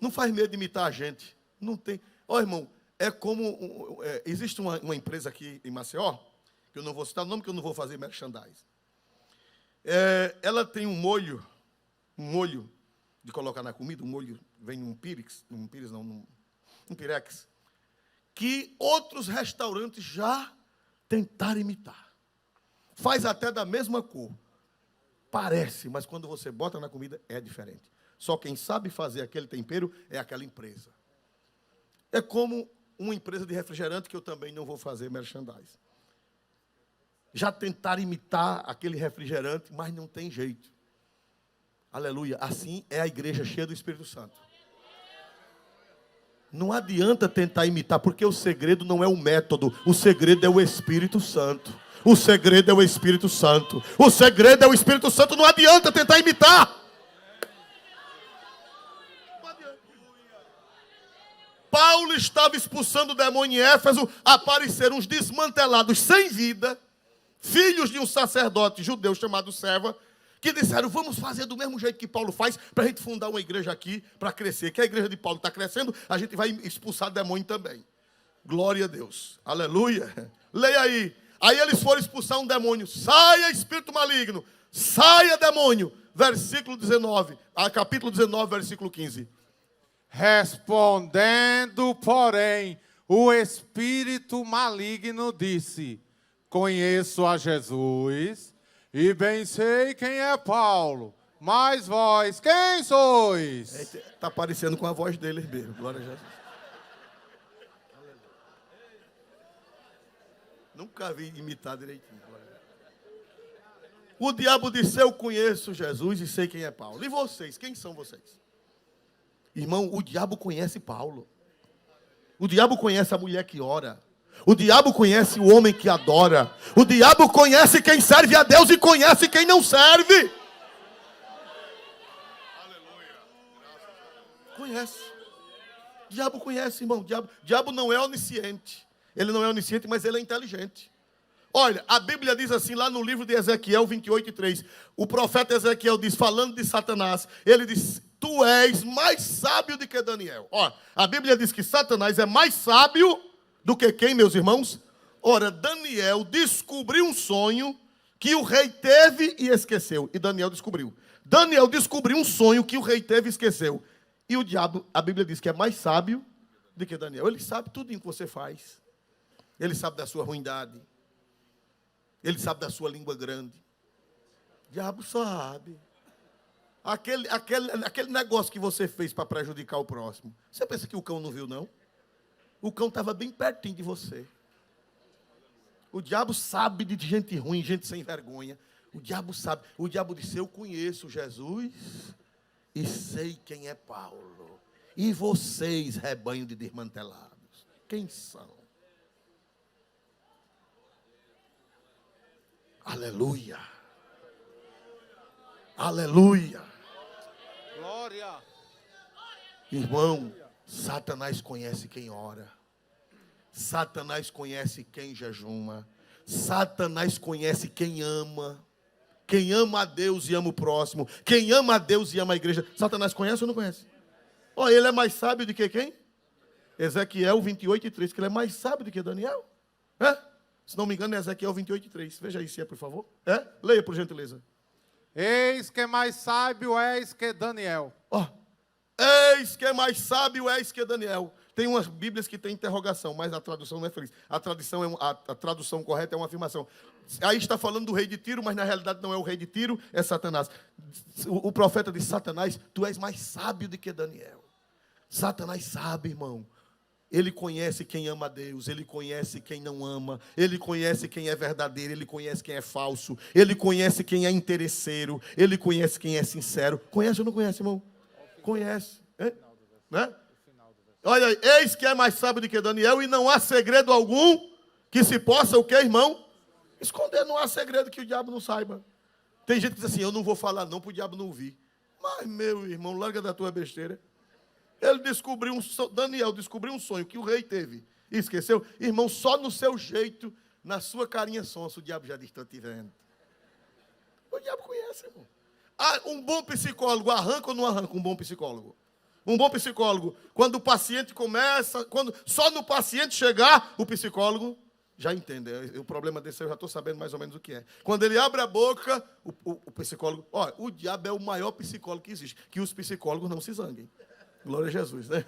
Speaker 1: Não faz medo de imitar a gente. Não tem. Ó, irmão, é como... existe uma empresa aqui em Maceió, que eu não vou citar o nome, que eu não vou fazer merchandise. Ela tem um molho de colocar na comida, um molho, vem num Pirex, um Pirex, que outros restaurantes já tentaram imitar. Faz até da mesma cor. Parece, mas quando você bota na comida, é diferente. Só quem sabe fazer aquele tempero é aquela empresa. É como uma empresa de refrigerante, que eu também não vou fazer merchandise. Já tentaram imitar aquele refrigerante, mas não tem jeito. Aleluia. Assim é a igreja cheia do Espírito Santo. Não adianta tentar imitar, porque o segredo não é o método. O segredo é o Espírito Santo. O segredo é o Espírito Santo. O segredo é o Espírito Santo. Não adianta tentar imitar. Paulo estava expulsando o demônio em Éfeso. Apareceram uns desmantelados sem vida, filhos de um sacerdote judeu chamado Seva, que disseram, vamos fazer do mesmo jeito que Paulo faz, para a gente fundar uma igreja aqui, para crescer. Que a igreja de Paulo está crescendo, a gente vai expulsar demônio também. Glória a Deus. Aleluia. Leia aí. Aí eles foram expulsar um demônio. Saia, espírito maligno. Saia, demônio. Versículo 19. Capítulo 19, versículo 15.
Speaker 2: Respondendo, porém, o espírito maligno disse, conheço a Jesus e bem sei quem é Paulo, mas vós, quem sois?
Speaker 1: Está parecendo com a voz dele mesmo. Glória a Jesus. Nunca vi imitar direitinho. O diabo disse, eu conheço Jesus e sei quem é Paulo. E vocês, quem são vocês? Irmão, o diabo conhece Paulo. O diabo conhece a mulher que ora. O diabo conhece o homem que adora. O diabo conhece quem serve a Deus e conhece quem não serve. Aleluia. Conhece. O diabo conhece, irmão. O diabo não é onisciente. Ele não é onisciente, mas ele é inteligente. Olha, a Bíblia diz assim, lá no livro de Ezequiel 28:3. O profeta Ezequiel diz, falando de Satanás, ele diz, tu és mais sábio do que Daniel. Ó, a Bíblia diz que Satanás é mais sábio do que quem, meus irmãos? Ora, Daniel descobriu um sonho que o rei teve e esqueceu. E Daniel descobriu. Daniel descobriu um sonho que o rei teve e esqueceu. E o diabo, a Bíblia diz que é mais sábio do que Daniel. Ele sabe tudo o que você faz. Ele sabe da sua ruindade. Ele sabe da sua língua grande. O diabo sabe. Aquele negócio que você fez para prejudicar o próximo. Você pensa que o cão não viu, não? O cão estava bem pertinho de você. O diabo sabe de gente ruim, gente sem vergonha. O diabo sabe. O diabo disse, eu conheço Jesus e sei quem é Paulo. E vocês, rebanho de desmantelados, quem são? Aleluia. Aleluia.
Speaker 2: Glória.
Speaker 1: Irmão, Satanás conhece quem ora. Satanás conhece quem jejuma. Satanás conhece quem ama a Deus e ama o próximo, quem ama a Deus e ama a igreja. Satanás conhece ou não conhece? Ó, ele é mais sábio do que quem? Ezequiel 28:3, que ele é mais sábio do que Daniel. É? Se não me engano, é Ezequiel 28:3. Veja aí se é, por favor. É? Leia, por gentileza.
Speaker 2: Eis que mais sábio és que Daniel.
Speaker 1: Ó, eis que mais sábio és que Daniel. Tem umas Bíblias que tem interrogação, mas a tradução não é feliz. A tradução correta é uma afirmação. Aí está falando do rei de Tiro, mas na realidade não é o rei de Tiro, é Satanás. O profeta diz: Satanás, tu és mais sábio do que Daniel. Satanás sabe, irmão. Ele conhece quem ama a Deus, ele conhece quem não ama, ele conhece quem é verdadeiro, ele conhece quem é falso, ele conhece quem é interesseiro, ele conhece quem é sincero. Conhece ou não conhece, irmão? Conhece. Né? Olha aí, eis que é mais sábio do que Daniel, e não há segredo algum que se possa, o que, irmão? Esconder. Não há segredo que o diabo não saiba. Tem gente que diz assim: eu não vou falar não para o diabo não ouvir. Mas, meu irmão, larga da tua besteira. Ele descobriu Daniel descobriu um sonho que o rei teve e esqueceu. Irmão, só no seu jeito, na sua carinha sonsa, o diabo já diz: estou te vendo. O diabo conhece, irmão. Ah, um bom psicólogo arranca ou não arranca um bom psicólogo? Um bom psicólogo, quando o paciente começa, só no paciente chegar, o psicólogo já entende. O problema desse eu já estou sabendo mais ou menos o que é. Quando ele abre a boca, o psicólogo... Olha, o diabo é o maior psicólogo que existe. Que os psicólogos não se zanguem. Glória a Jesus, né?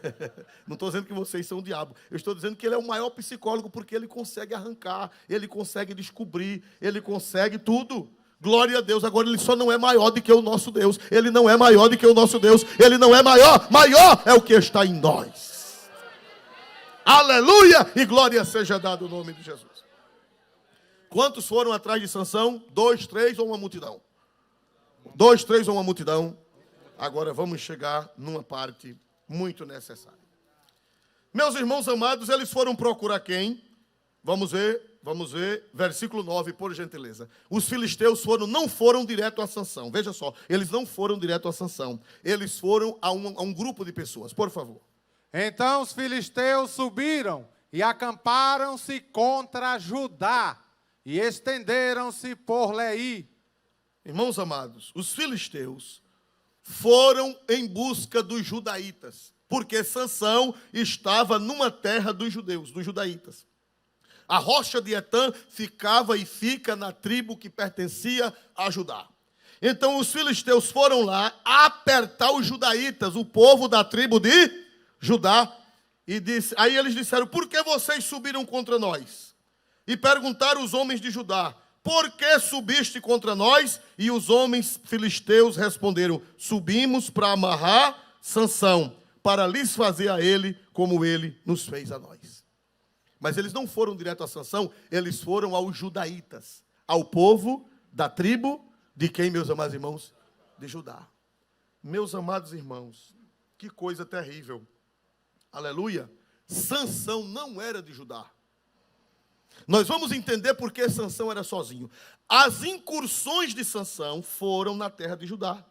Speaker 1: Não estou dizendo que vocês são o diabo. Eu estou dizendo que ele é o maior psicólogo porque ele consegue arrancar, ele consegue descobrir, ele consegue tudo. Glória a Deus. Agora ele só não é maior do que o nosso Deus. Ele não é maior do que o nosso Deus. Ele não é maior. Maior é o que está em nós. Aleluia! E glória seja dado o nome de Jesus. Quantos foram atrás de Sansão? 2, 3 ou uma multidão? 2, 3 ou uma multidão? Agora vamos chegar numa parte muito necessária. Meus irmãos amados, eles foram procurar quem? Vamos ver, versículo 9, por gentileza. Os filisteus não foram direto a Sansão. Veja só, eles não foram direto a Sansão. Eles foram a um grupo de pessoas, por favor.
Speaker 2: Então os filisteus subiram e acamparam-se contra Judá e estenderam-se por Leí.
Speaker 1: Irmãos amados, os filisteus foram em busca dos judaítas, porque Sansão estava numa terra dos judeus, dos judaítas. A rocha de Etã ficava e fica na tribo que pertencia a Judá. Então os filisteus foram lá apertar os judaítas, o povo da tribo de Judá. Aí eles disseram: por que vocês subiram contra nós? E perguntaram os homens de Judá: por que subiste contra nós? E os homens filisteus responderam: subimos para amarrar Sansão, para lhes fazer a ele como ele nos fez a nós. Mas eles não foram direto a Sansão, eles foram aos judaítas, ao povo da tribo de quem, meus amados irmãos? De Judá. Meus amados irmãos, que coisa terrível. Aleluia. Sansão não era de Judá. Nós vamos entender por que Sansão era sozinho. As incursões de Sansão foram na terra de Judá.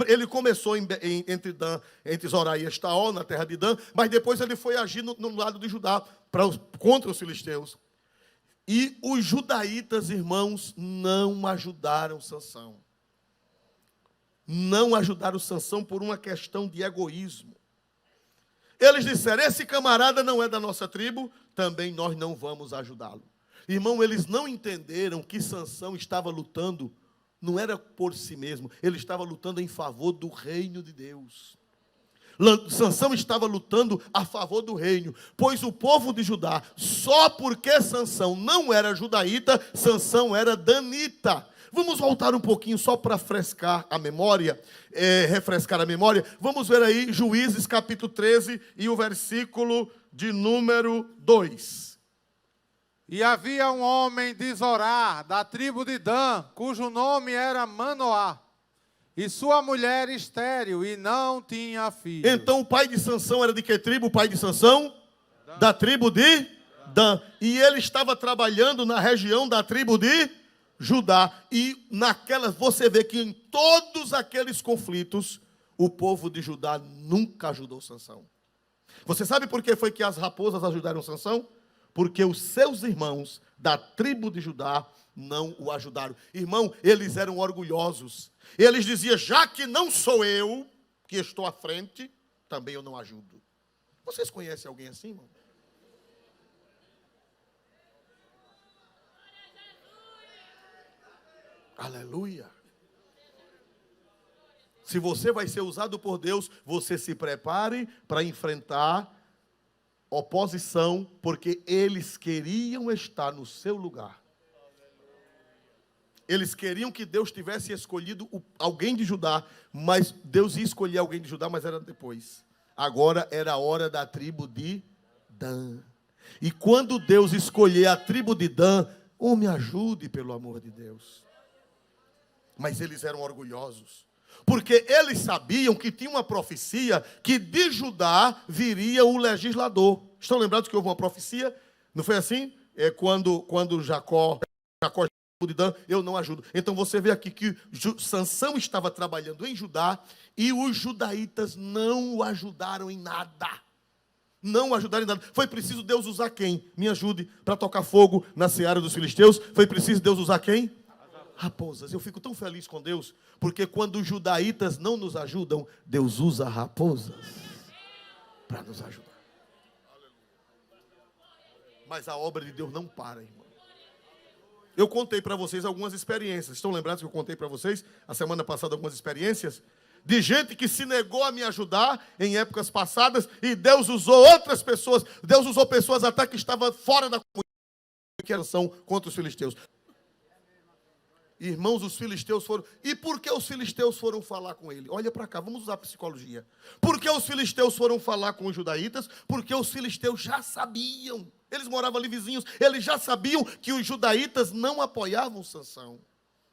Speaker 1: Ele começou entre Zorá e Estaol, na terra de Dan, mas depois ele foi agir no lado de Judá, contra os filisteus. E os judaítas, irmãos, não ajudaram Sansão. Não ajudaram Sansão por uma questão de egoísmo. Eles disseram: esse camarada não é da nossa tribo, também nós não vamos ajudá-lo. Irmão, eles não entenderam que Sansão estava lutando, não era por si mesmo, ele estava lutando em favor do reino de Deus. Sansão estava lutando a favor do reino, pois o povo de Judá, só porque Sansão não era judaíta, Sansão era danita. Vamos voltar um pouquinho só para refrescar a memória. Vamos ver aí Juízes capítulo 13 e o versículo de número 2.
Speaker 2: E havia um homem de Zorá, da tribo de Dan, cujo nome era Manoá, e sua mulher estéril, e não tinha filho.
Speaker 1: Então o pai de Sansão era de que tribo? O pai de Sansão? Dan. Da tribo de Dan. E ele estava trabalhando na região da tribo de Judá. E você vê que em todos aqueles conflitos, o povo de Judá nunca ajudou Sansão. Você sabe por que foi que as raposas ajudaram Sansão? porque os seus irmãos da tribo de Judá não o ajudaram. Irmão, eles eram orgulhosos. Eles diziam, já que não sou eu que estou à frente, também eu não ajudo. Vocês conhecem alguém assim, irmão? Aleluia. Se você vai ser usado por Deus, você se prepare para enfrentar oposição, porque eles queriam estar no seu lugar. Eles queriam que Deus tivesse escolhido alguém de Judá, mas Deus ia escolher alguém de Judá, mas era depois. Agora era a hora da tribo de Dan. E quando Deus escolher a tribo de Dan, me ajude, pelo amor de Deus. Mas eles eram orgulhosos, porque eles sabiam que tinha uma profecia que de Judá viria o legislador. Estão lembrados que houve uma profecia? Não foi assim? Quando Jacó de Dan, eu não ajudo. Então você vê aqui que Sansão estava trabalhando em Judá e os judaítas não o ajudaram em nada. Não o ajudaram em nada. Foi preciso Deus usar quem? Me ajude para tocar fogo na seara dos filisteus. Foi preciso Deus usar quem? Raposas. Eu fico tão feliz com Deus, porque quando os judaítas não nos ajudam, Deus usa raposas para nos ajudar. Mas a obra de Deus não para, irmão. Eu contei para vocês algumas experiências. Estão lembrados que eu contei para vocês, a semana passada, algumas experiências? De gente que se negou a me ajudar em épocas passadas, e Deus usou outras pessoas. Deus usou pessoas até que estavam fora da comunidade, que eram contra os filisteus. Irmãos, os filisteus foram... E por que os filisteus foram falar com ele? Olha para cá, vamos usar psicologia. Por que os filisteus foram falar com os judaítas? Porque os filisteus já sabiam. Eles moravam ali vizinhos. Eles já sabiam que os judaítas não apoiavam Sansão.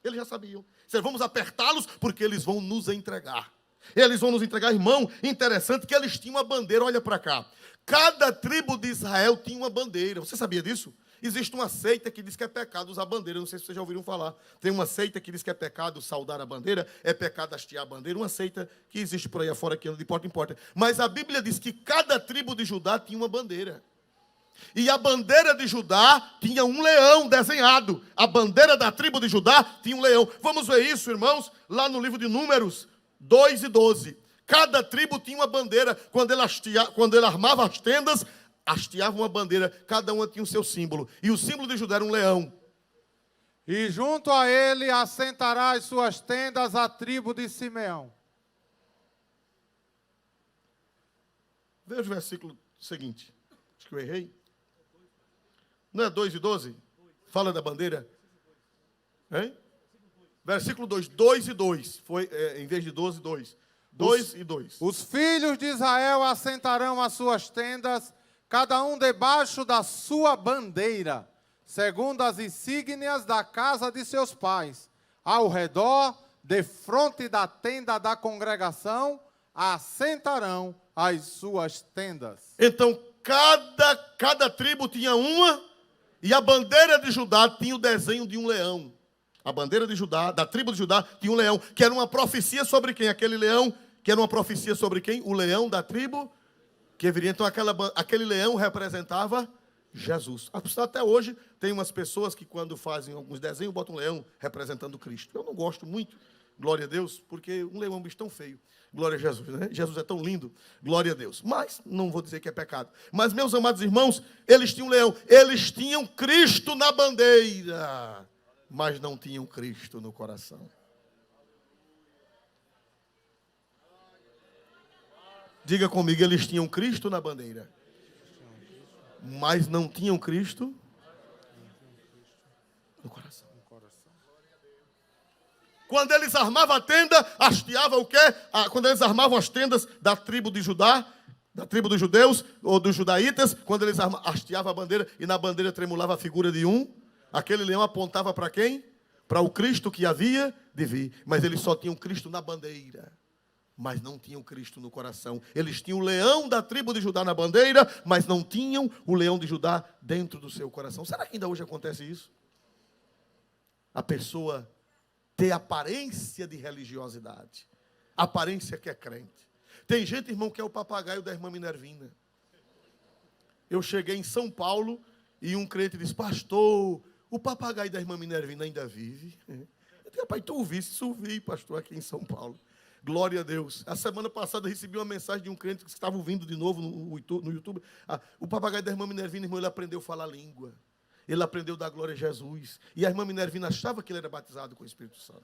Speaker 1: Eles já sabiam. Vamos apertá-los porque eles vão nos entregar. Eles vão nos entregar, irmão. Interessante que eles tinham uma bandeira. Olha para cá. Cada tribo de Israel tinha uma bandeira. Você sabia disso? Existe uma seita que diz que é pecado usar bandeira. Não sei se vocês já ouviram falar. Tem uma seita que diz que é pecado saudar a bandeira, é pecado hastear a bandeira. Uma seita que existe por aí afora, que de porta em porta. Mas a Bíblia diz que cada tribo de Judá tinha uma bandeira. E a bandeira de Judá tinha um leão desenhado. A bandeira da tribo de Judá tinha um leão. Vamos ver isso, irmãos, lá no livro de Números 2 e 12. Cada tribo tinha uma bandeira. Quando ele armava as tendas, hasteava uma bandeira, cada uma tinha o seu símbolo. E o símbolo de Judá era um leão.
Speaker 2: E junto a ele assentará as suas tendas a tribo de Simeão.
Speaker 1: Veja o versículo seguinte. Acho que eu errei. Não é 2 e 12? Fala da bandeira. Hein? Versículo 2. 2 e 2. Foi, em vez de 12, 2. 2 e 2.
Speaker 2: Os filhos de Israel assentarão as suas tendas, cada um debaixo da sua bandeira, segundo as insígnias da casa de seus pais. Ao redor, defronte da tenda da congregação, assentarão as suas tendas.
Speaker 1: Então, cada tribo tinha uma, e a bandeira de Judá tinha o desenho de um leão. A bandeira de Judá, da tribo de Judá, tinha um leão, que era uma profecia sobre quem? Aquele leão, que era uma profecia sobre quem? O leão da tribo que viria. Então, aquele leão representava Jesus. Até hoje, tem umas pessoas que, quando fazem alguns desenhos, botam um leão representando Cristo. Eu não gosto muito, glória a Deus, porque um leão é um bicho tão feio. Glória a Jesus, né? Jesus é tão lindo, glória a Deus. Mas, não vou dizer que é pecado. Mas, meus amados irmãos, eles tinham um leão. Eles tinham Cristo na bandeira, mas não tinham Cristo no coração. Diga comigo, eles tinham Cristo na bandeira, mas não tinham Cristo no coração. Quando eles armavam a tenda, hasteava o quê? Quando eles armavam as tendas da tribo de Judá, da tribo dos judeus, ou dos judaítas, quando eles hasteavam a bandeira, e na bandeira tremulava a figura de aquele leão apontava para quem? Para o Cristo que havia de vir. Mas eles só tinham Cristo na bandeira, mas não tinham Cristo no coração. Eles tinham o leão da tribo de Judá na bandeira, mas não tinham o leão de Judá dentro do seu coração. Será que ainda hoje acontece isso? A pessoa ter aparência de religiosidade, aparência que é crente. Tem gente, irmão, que é o papagaio da irmã Minervina. Eu cheguei em São Paulo E um crente disse, pastor, o papagaio da irmã Minervina ainda vive? Eu disse, rapaz, tu ouviste? Isso ouvi, pastor, aqui em São Paulo. Glória a Deus. A semana passada eu recebi uma mensagem de um crente que estava ouvindo de novo no YouTube. O papagaio da irmã Minervina, irmão, ele aprendeu a falar língua. Ele aprendeu a dar glória a Jesus. E a irmã Minervina achava que ele era batizado com o Espírito Santo.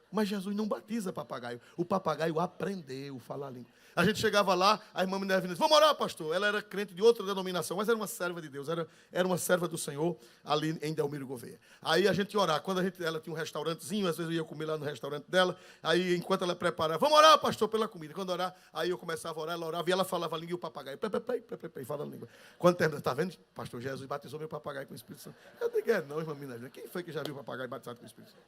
Speaker 1: Mas Jesus não batiza papagaio. O papagaio aprendeu a falar língua. A gente chegava lá, a irmã Minervina disse, vamos orar, pastor. Ela era crente de outra denominação, mas era uma serva de Deus, era uma serva do Senhor ali em Delmiro Gouveia. Aí a gente ia orar. Quando ela tinha um restaurantezinho, às vezes eu ia comer lá no restaurante dela. Aí, enquanto ela preparava, vamos orar, pastor, pela comida. Quando orar, aí eu começava a orar, ela orava e ela falava a língua e o papagaio. Fala a língua. Quando termina, está vendo? Pastor Jesus batizou meu papagaio com o Espírito Santo. Eu digo, não, irmã Minervina. Quem foi que já viu o papagaio batizado com o Espírito Santo?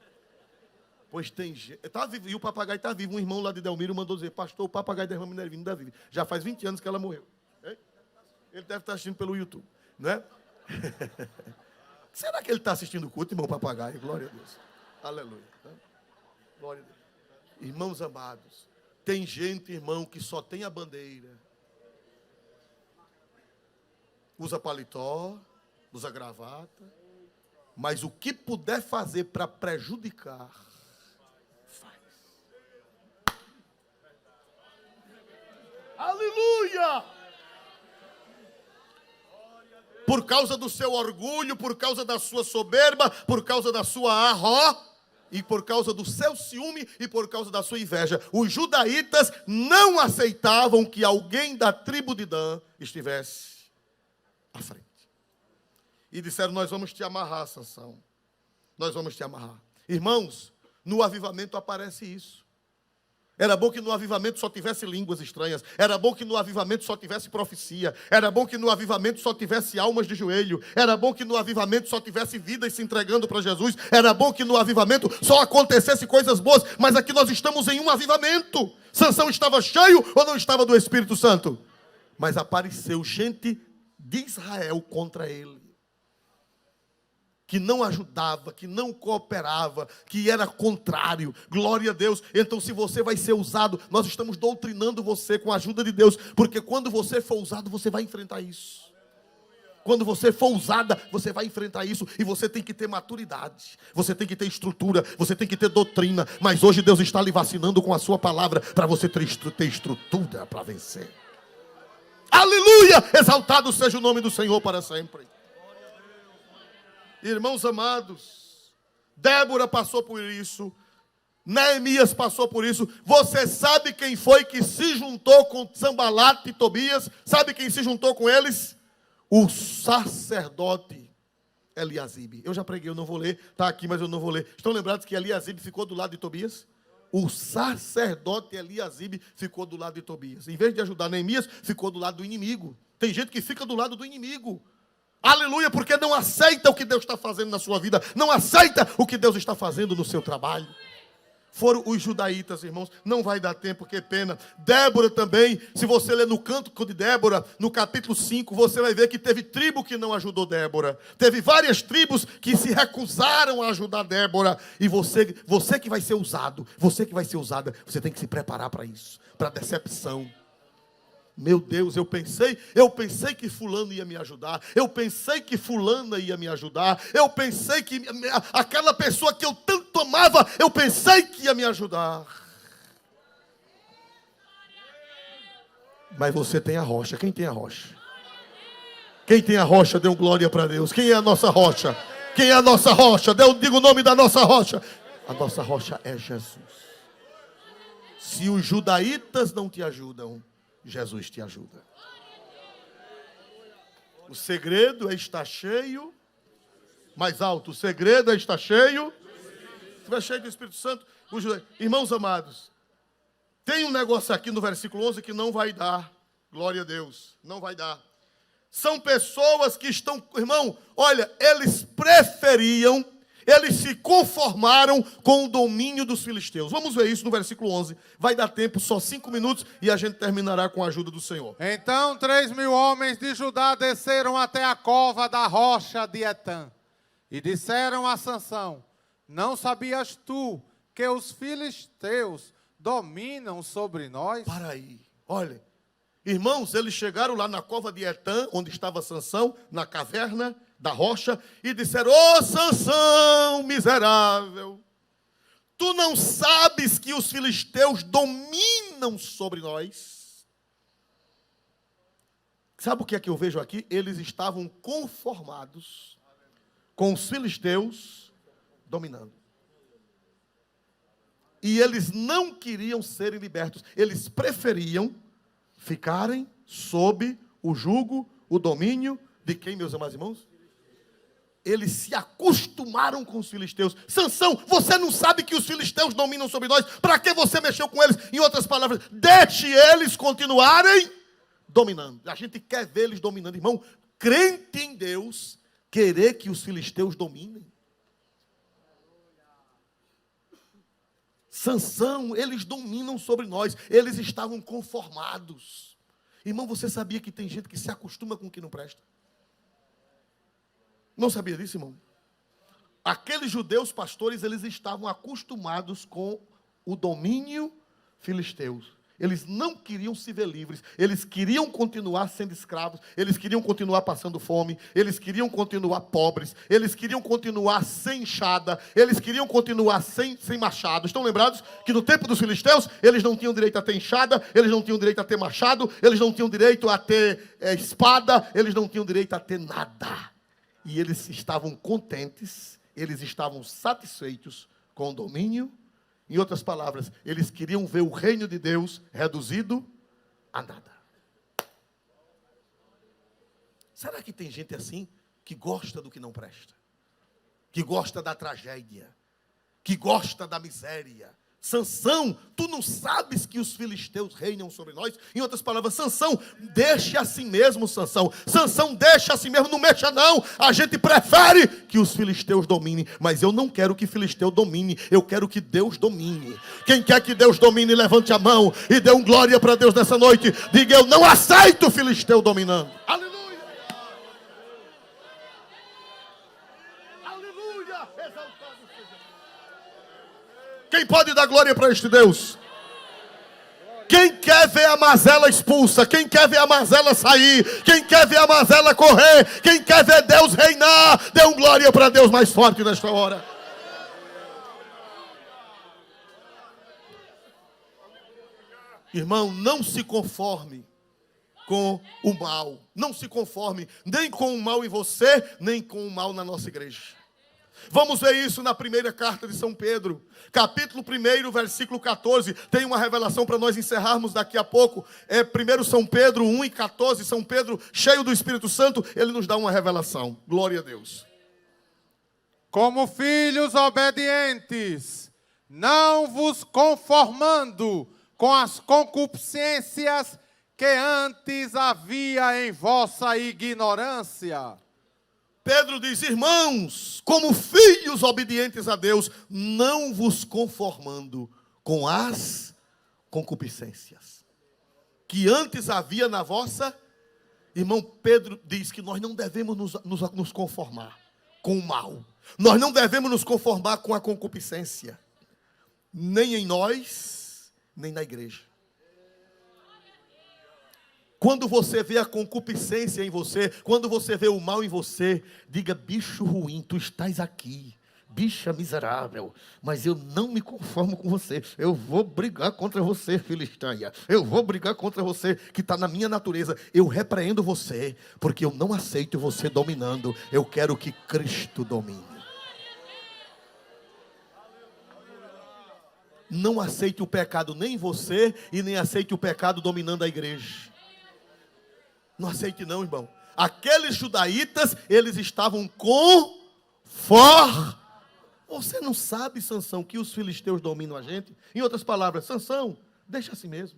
Speaker 1: Pois tem gente. Tá vivo, e o papagaio está vivo. Um irmão lá de Delmiro mandou dizer, pastor, o papagaio da irmã Minervina ainda vive. Já faz 20 anos que ela morreu. Hein? Ele deve estar assistindo pelo YouTube. Né? Será que ele está assistindo o culto, irmão papagaio? Glória a Deus. Aleluia. Né? Glória a Deus. Irmãos amados, tem gente, irmão, que só tem a bandeira. Usa paletó, usa gravata. Mas o que puder fazer para prejudicar, aleluia! Por causa do seu orgulho, por causa da sua soberba, por causa da sua arró, e por causa do seu ciúme e por causa da sua inveja. Os judaítas não aceitavam que alguém da tribo de Dan estivesse à frente. E disseram, nós vamos te amarrar, Sansão. Nós vamos te amarrar. Irmãos, no avivamento aparece isso. Era bom que no avivamento só tivesse línguas estranhas. Era bom que no avivamento só tivesse profecia. Era bom que no avivamento só tivesse almas de joelho. Era bom que no avivamento só tivesse vidas se entregando para Jesus. Era bom que no avivamento só acontecesse coisas boas. Mas aqui nós estamos em um avivamento. Sansão estava cheio ou não estava do Espírito Santo? Mas apareceu gente de Israel contra ele, que não ajudava, que não cooperava, que era contrário. Glória a Deus. Então, se você vai ser usado, nós estamos doutrinando você com a ajuda de Deus, porque quando você for usado, você vai enfrentar isso. Quando você for usada, você vai enfrentar isso. E você tem que ter maturidade, você tem que ter estrutura, você tem que ter doutrina. Mas hoje Deus está lhe vacinando com a sua palavra, para você ter estrutura para vencer. Aleluia! Exaltado seja o nome do Senhor para sempre. Irmãos amados, Débora passou por isso, Neemias passou por isso. Você sabe quem foi que se juntou com Sanbalate e Tobias? Sabe quem se juntou com eles? O sacerdote Eliasibe. Eu já preguei, eu não vou ler, está aqui, mas eu não vou ler. Estão lembrados que Eliasibe ficou do lado de Tobias? O sacerdote Eliasibe ficou do lado de Tobias. Em vez de ajudar Neemias, ficou do lado do inimigo. Tem gente que fica do lado do inimigo. Aleluia, porque não aceita o que Deus está fazendo na sua vida. Não aceita o que Deus está fazendo no seu trabalho. Foram os judaítas, irmãos. Não vai dar tempo, que pena. Débora também, se você ler no Cântico de Débora, no capítulo 5, você vai ver que teve tribo que não ajudou Débora. Teve várias tribos que se recusaram a ajudar Débora. E você que vai ser usado, você que vai ser usada, você tem que se preparar para isso, para decepção. Meu Deus, eu pensei que fulano ia me ajudar. Eu pensei que fulana ia me ajudar. Eu pensei que aquela pessoa que eu tanto amava, eu pensei que ia me ajudar. Mas você tem a rocha. Quem tem a rocha? Quem tem a rocha, dê glória para Deus. Quem é a nossa rocha? Quem é a nossa rocha? Diga o nome da nossa rocha. A nossa rocha é Jesus. Se os judaítas não te ajudam, Jesus te ajuda. O segredo é estar cheio. Mais alto. O segredo é estar cheio. Se estiver cheio do Espírito Santo. Irmãos amados, tem um negócio aqui no versículo 11 que não vai dar. Glória a Deus. Não vai dar. São pessoas que estão... Irmão, olha, eles preferiam... Eles se conformaram com o domínio dos filisteus. Vamos ver isso no versículo 11. Vai dar tempo, só 5 minutos, e a gente terminará com a ajuda do Senhor.
Speaker 2: Então 3.000 homens de Judá desceram até a cova da rocha de Etã. E disseram a Sansão, não sabias tu que os filisteus dominam sobre nós?
Speaker 1: Para aí, olha. Irmãos, eles chegaram lá na cova de Etã, onde estava Sansão, na caverna da rocha, e disseram: ô Sansão, miserável, tu não sabes que os filisteus dominam sobre nós? Sabe o que é que eu vejo aqui? Eles estavam conformados com os filisteus dominando. E eles não queriam serem libertos. Eles preferiam ficarem sob o jugo, o domínio de quem, meus amados irmãos? Eles se acostumaram com os filisteus. Sansão, você não sabe que os filisteus dominam sobre nós? Para que você mexeu com eles? Em outras palavras, deixe eles continuarem dominando. A gente quer ver eles dominando. Irmão, crente em Deus, querer que os filisteus dominem. Sansão, eles dominam sobre nós. Eles estavam conformados. Irmão, você sabia que tem gente que se acostuma com o que não presta? Não sabia disso, irmão? Aqueles judeus pastores, eles estavam acostumados com o domínio filisteu. Eles não queriam se ver livres. Eles queriam continuar sendo escravos. Eles queriam continuar passando fome. Eles queriam continuar pobres. Eles queriam continuar sem enxada. Eles queriam continuar sem machado. Estão lembrados que no tempo dos filisteus, eles não tinham direito a ter enxada. Eles não tinham direito a ter machado. Eles não tinham direito a ter espada. Eles não tinham direito a ter nada. E eles estavam contentes. Eles estavam satisfeitos com o domínio. Em outras palavras, eles queriam ver o reino de Deus reduzido a nada. Será que tem gente assim que gosta do que não presta? Que gosta da tragédia? Que gosta da miséria? Sansão, tu não sabes que os filisteus reinam sobre nós? Em outras palavras, Sansão, deixa assim mesmo, Sansão. Sansão, deixa assim mesmo, não mexa não. A gente prefere que os filisteus dominem, mas eu não quero que filisteu domine, eu quero que Deus domine. Quem quer que Deus domine, levante a mão e dê glória para Deus nessa noite. Diga: eu não aceito o filisteu dominando. Aleluia! Aleluia! Exaltado seja. Quem pode dar glória para este Deus? Quem quer ver a mazela expulsa? Quem quer ver a mazela sair? Quem quer ver a mazela correr? Quem quer ver Deus reinar? Dê glória para Deus mais forte nesta hora. Irmão, não se conforme com o mal. Não se conforme nem com o mal em você, nem com o mal na nossa igreja. Vamos ver isso na primeira carta de São Pedro, capítulo 1, versículo 14. Tem uma revelação para nós encerrarmos daqui a pouco. É 1 São Pedro 1:14. São Pedro, cheio do Espírito Santo, ele nos dá uma revelação. Glória a Deus.
Speaker 2: Como filhos obedientes, não vos conformando com as concupiscências que antes havia em vossa ignorância.
Speaker 1: Pedro diz: irmãos, como filhos obedientes a Deus, não vos conformando com as concupiscências que antes havia na vossa. Irmão, Pedro diz que nós não devemos nos conformar com o mal. Nós não devemos nos conformar com a concupiscência, nem em nós, nem na igreja. Quando você vê a concupiscência em você, quando você vê o mal em você, diga: bicho ruim, tu estás aqui, bicha miserável, mas eu não me conformo com você. Eu vou brigar contra você, filisteia. Eu vou brigar contra você, que está na minha natureza. Eu repreendo você, porque eu não aceito você dominando. Eu quero que Cristo domine. Não aceite o pecado nem em você, e nem aceite o pecado dominando a igreja. Não aceite não, irmão. Aqueles judaítas, eles estavam Você não sabe, Sansão, que os filisteus dominam a gente? Em outras palavras, Sansão, deixa assim mesmo.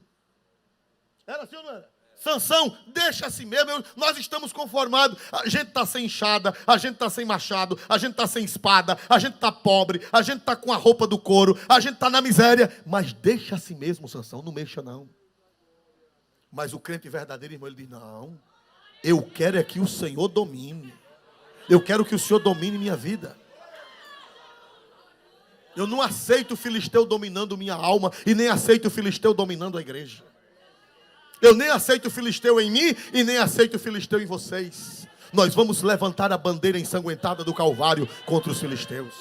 Speaker 1: Era assim ou não era? Sansão, deixa assim mesmo. Nós estamos conformados. A gente está sem enxada, a gente está sem machado, a gente está sem espada, a gente está pobre, a gente está com a roupa do couro, a gente está na miséria. Mas deixa assim mesmo, Sansão, não mexa não. Mas o crente verdadeiro, irmão, ele diz: não, eu quero é que o Senhor domine. Eu quero que o Senhor domine minha vida. Eu não aceito o filisteu dominando minha alma, e nem aceito o filisteu dominando a igreja. Eu nem aceito o filisteu em mim e nem aceito o filisteu em vocês. Nós vamos levantar a bandeira ensanguentada do Calvário contra os filisteus.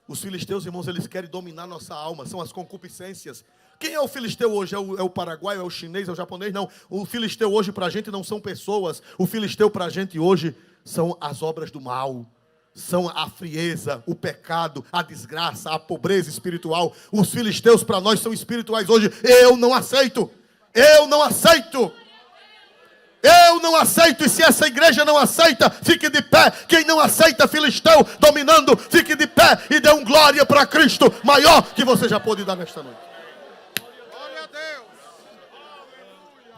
Speaker 1: Os filisteus, irmãos, eles querem dominar nossa alma, são as concupiscências. Quem é o filisteu hoje? É o paraguaio, é o chinês, é o japonês? Não, o filisteu hoje para a gente não são pessoas. O filisteu para a gente hoje são as obras do mal. São a frieza, o pecado, a desgraça, a pobreza espiritual. Os filisteus para nós são espirituais hoje. Eu não aceito. Eu não aceito. Eu não aceito, e se essa igreja não aceita, fique de pé. Quem não aceita filisteu dominando, fique de pé e dê um glória para Cristo maior que você já pôde dar nesta noite.
Speaker 2: Glória a Deus.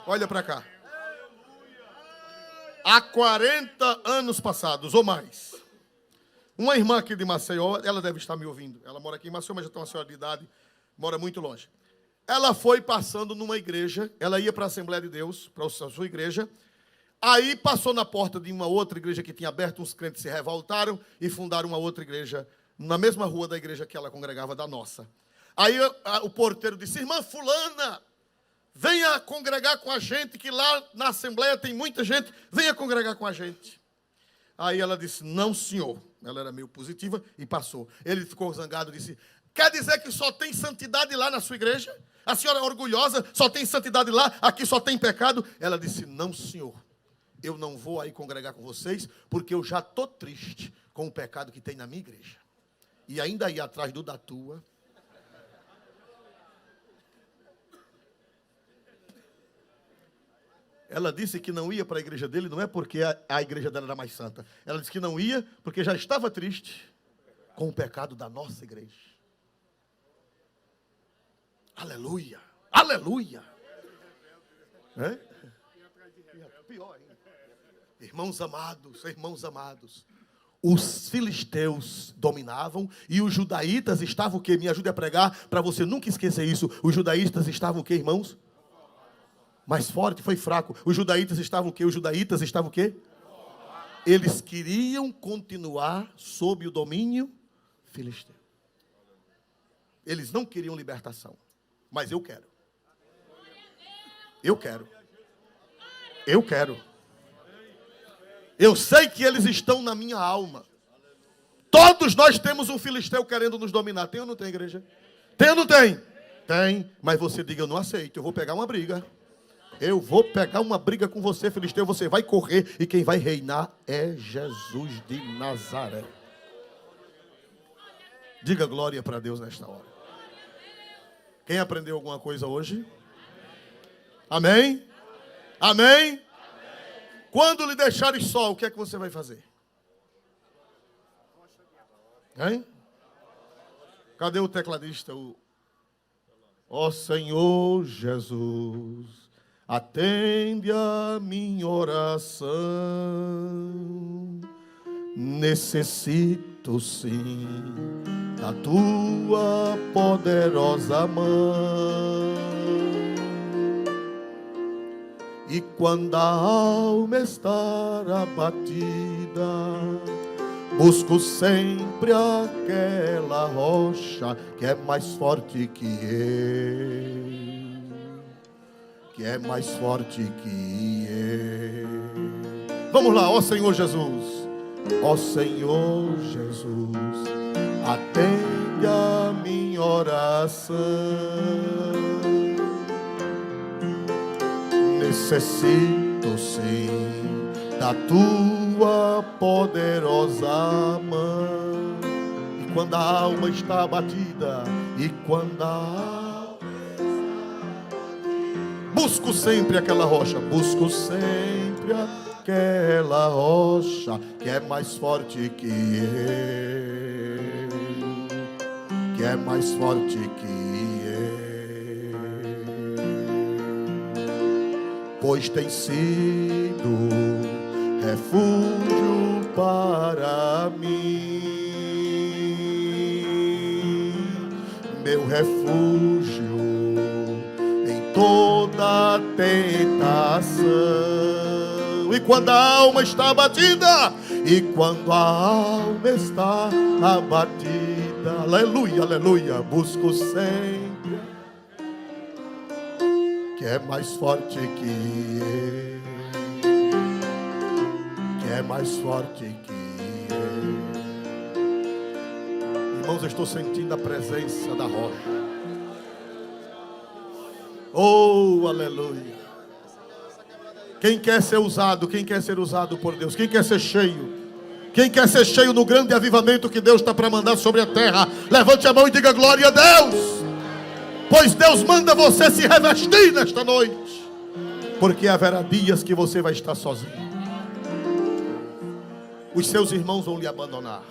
Speaker 1: Olha para cá. Há 40 anos passados ou mais, uma irmã aqui de Maceió, ela deve estar me ouvindo. Ela mora aqui em Maceió, mas já tem uma senhora de idade, mora muito longe. Ela foi passando numa igreja, ela ia para a Assembleia de Deus, para a sua igreja. Aí passou na porta de uma outra igreja que tinha aberto, uns crentes se revoltaram e fundaram uma outra igreja, na mesma rua da igreja que ela congregava, da nossa. Aí o porteiro disse: irmã fulana, venha congregar com a gente, que lá na Assembleia tem muita gente, venha congregar com a gente. Aí ela disse: não, senhor. Ela era meio positiva e passou. Ele ficou zangado e disse: quer dizer que só tem santidade lá na sua igreja? A senhora é orgulhosa, só tem santidade lá, aqui só tem pecado? Ela disse: não, senhor, eu não vou aí congregar com vocês, porque eu já estou triste com o pecado que tem na minha igreja. E ainda ir atrás do da tua. Ela disse que não ia para a igreja dele, não é porque a igreja dela era mais santa. Ela disse que não ia porque já estava triste com o pecado da nossa igreja. Aleluia, aleluia. É? Pior ainda. Irmãos amados, os filisteus dominavam e os judaítas estavam o quê? Me ajude a pregar para você nunca esquecer isso. Os judaítas estavam o quê, irmãos? Mais forte, foi fraco. Os judaítas estavam o quê? Os judaítas estavam o quê? Eles queriam continuar sob o domínio filisteu. Eles não queriam libertação. Mas eu quero. Eu quero. Eu quero. Eu sei que eles estão na minha alma. Todos nós temos um filisteu querendo nos dominar. Tem ou não tem, igreja? Tem ou não tem? Tem. Mas você diga: eu não aceito, eu vou pegar uma briga. Eu vou pegar uma briga com você, filisteu. Você vai correr e quem vai reinar é Jesus de Nazaré. Diga glória para Deus nesta hora. Quem aprendeu alguma coisa hoje? Amém? Amém? Quando lhe deixares só, o que é que você vai fazer? Hein? Cadê o tecladista? Ó Senhor Jesus, atende a minha oração. Necessito sim da tua poderosa mão. E quando a alma estar abatida, busco sempre aquela rocha que é mais forte que eu, que é mais forte que eu. Vamos lá, ó Senhor Jesus. Ó Senhor Jesus, atende a minha oração. Necessito sim da tua poderosa mão. E quando a alma está abatida, e quando a alma está abatida, busco sempre aquela rocha, busco sempre aquela rocha que é mais forte que eu, que é mais forte que pois tem sido refúgio para mim, meu refúgio em toda tentação. E quando a alma está abatida, e quando a alma está abatida, aleluia, aleluia, busco sempre que é mais forte que eu, que é mais forte que eu. Irmãos, eu estou sentindo a presença da rocha. Oh, aleluia. Quem quer ser usado? Quem quer ser usado por Deus? Quem quer ser cheio? Quem quer ser cheio no grande avivamento que Deus está para mandar sobre a terra? Levante a mão e diga glória a Deus. Pois Deus manda você se revestir nesta noite, porque haverá dias que você vai estar sozinho. Os seus irmãos vão lhe abandonar,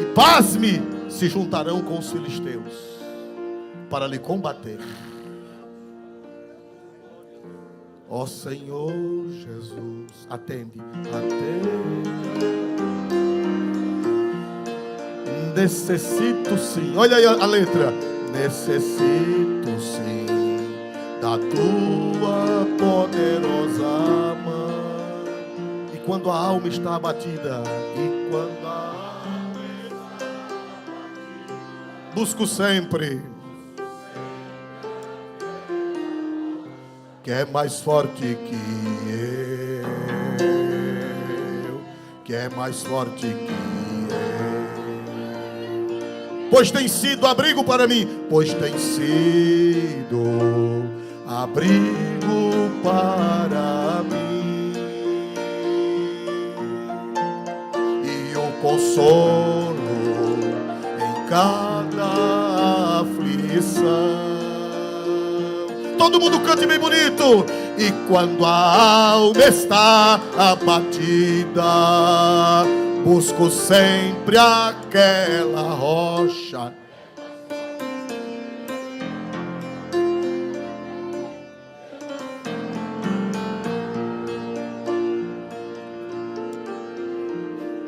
Speaker 1: e pasme, se juntarão com os filisteus para lhe combater. Ó Senhor Jesus, atende, atende. Necessito sim, olha aí a letra. Necessito sim da tua poderosa mão. E quando a alma está abatida, e quando a alma está abatida, busco sempre, que é mais forte que eu, que é mais forte que eu. Pois tem sido abrigo para mim, pois tem sido abrigo para mim, e o consolo em cada aflição. Todo mundo cante bem bonito. E quando a alma está abatida, busco sempre aquela rocha.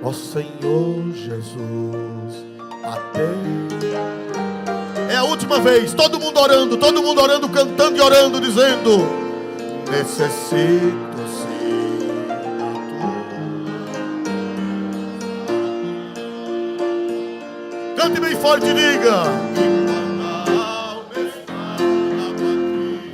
Speaker 1: Ó Senhor Jesus, atende. É a última vez, todo mundo orando, cantando e orando, dizendo: necessito sim da tua. Cante bem forte e diga: e quando a alma está abatida,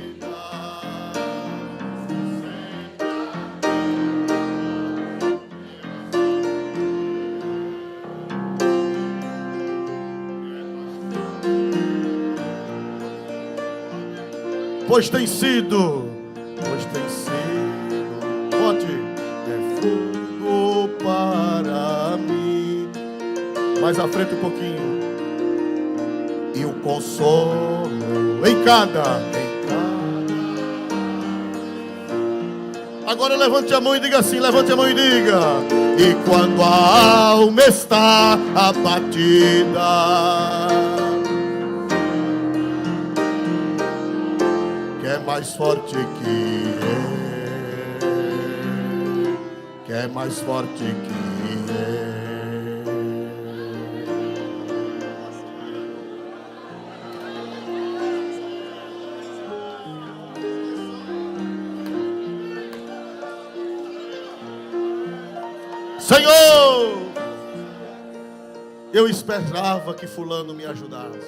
Speaker 1: pois tem sido, bote, é fogo para mim. Mais à frente um pouquinho. E o consolo em cada. Agora levante a mão e diga assim, levante a mão e diga: e quando a alma está abatida, que é mais forte que eu, que é mais forte que eu. Senhor, eu esperava que fulano me ajudasse.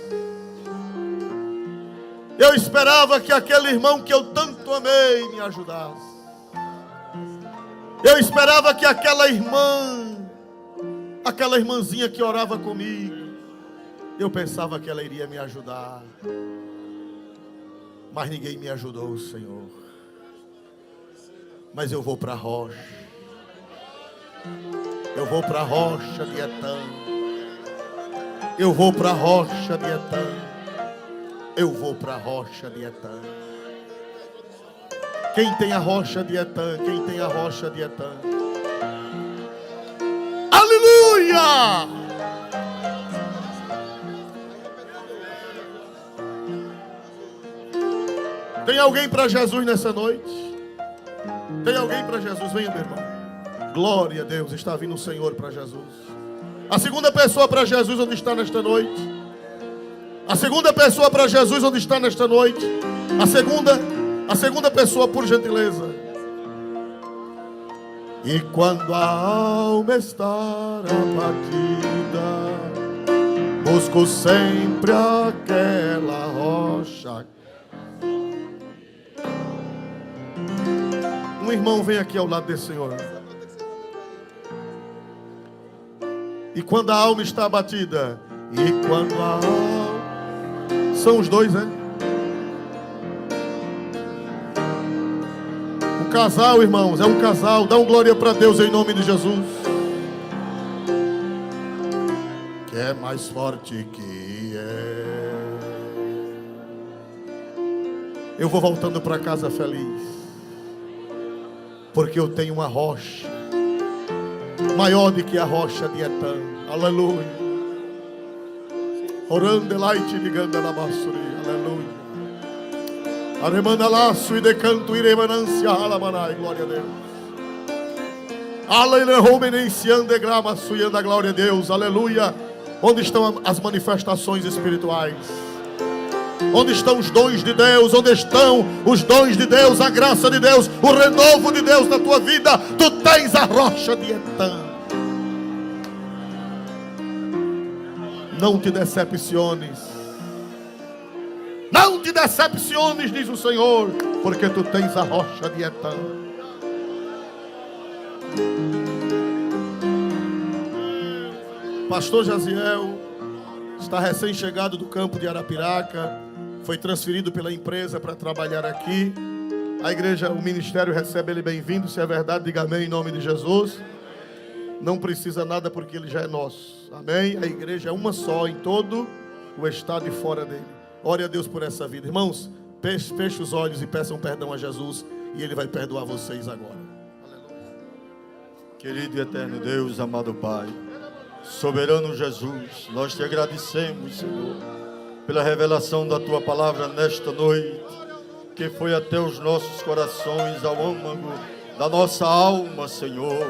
Speaker 1: Eu esperava que aquele irmão que eu tanto amei me ajudasse. Eu esperava que aquela irmãzinha que orava comigo, eu pensava que ela iria me ajudar. Mas ninguém me ajudou, Senhor. Mas eu vou para a rocha. Eu vou para a rocha de Etã. Eu vou para a rocha de Etã. Eu vou para a rocha de Etã. Quem tem a rocha de Etã? Quem tem a rocha de Etã? Aleluia! Tem alguém para Jesus nessa noite? Tem alguém para Jesus? Venha, meu irmão. Glória a Deus, está vindo o Senhor para Jesus. A segunda pessoa para Jesus onde está nesta noite? A segunda pessoa para Jesus onde está nesta noite? A segunda pessoa, por gentileza. E quando a alma está abatida, busco sempre aquela rocha. Um irmão vem aqui ao lado desse senhor. E quando a alma está abatida, e quando a alma... São os dois, né? O casal, irmãos, é um casal. Dá um glória para Deus em nome de Jesus. Que é mais forte que é. Eu vou voltando para casa feliz, porque eu tenho uma rocha maior do que a rocha de Etã. Aleluia. Orando light ligando na massuri. Aleluia. Aremanda laço e decanto iremanância alamanai. Glória a Deus. Aleluia. Romenenciando de grama suiando a glória a Deus. Aleluia. Onde estão as manifestações espirituais? Onde estão os dons de Deus? Onde estão os dons de Deus? A graça de Deus, o renovo de Deus na tua vida. Tu tens a rocha de Etã. Não te decepciones. Não te decepciones, diz o Senhor, porque tu tens a rocha de Etã. Pastor Jaziel está recém-chegado do campo de Arapiraca. Foi transferido pela empresa para trabalhar aqui. A igreja, o ministério recebe ele bem-vindo. Se é verdade, diga amém em nome de Jesus. Não precisa nada porque ele já é nosso. Amém? A igreja é uma só em todo o estado e fora dele. Ore a Deus por essa vida. Irmãos, feche os olhos e peçam perdão a Jesus. E ele vai perdoar vocês agora. Aleluia.
Speaker 3: Querido e eterno Deus, amado Pai, soberano Jesus, nós te agradecemos, Senhor, pela revelação da Tua palavra nesta noite, que foi até os nossos corações, ao âmago da nossa alma, Senhor.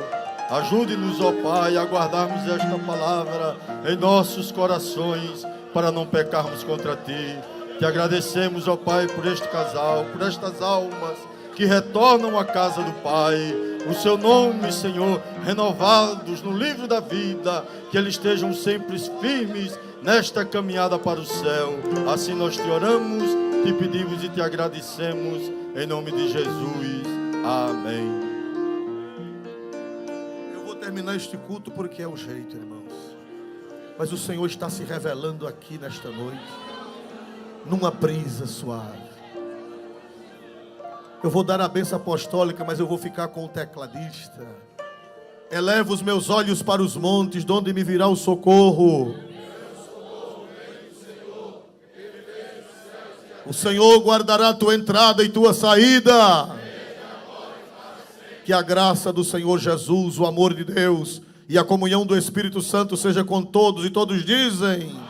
Speaker 3: Ajude-nos, ó Pai, a guardarmos esta palavra em nossos corações, para não pecarmos contra Ti. Te agradecemos, ó Pai, por este casal, por estas almas que retornam à casa do Pai. O Seu nome, Senhor, renovados no livro da vida, que eles estejam sempre firmes nesta caminhada para o céu. Assim nós te oramos, te pedimos e te agradecemos, em nome de Jesus. Amém.
Speaker 1: Eu vou terminar este culto porque é o jeito, irmãos. Mas o Senhor está se revelando aqui nesta noite, numa brisa suave. Eu vou dar a bênção apostólica, mas eu vou ficar com o tecladista. Eleva os meus olhos para os montes, de onde me virá o socorro. O Senhor guardará a tua entrada e tua saída. Que a graça do Senhor Jesus, o amor de Deus e a comunhão do Espírito Santo seja com todos, e todos dizem...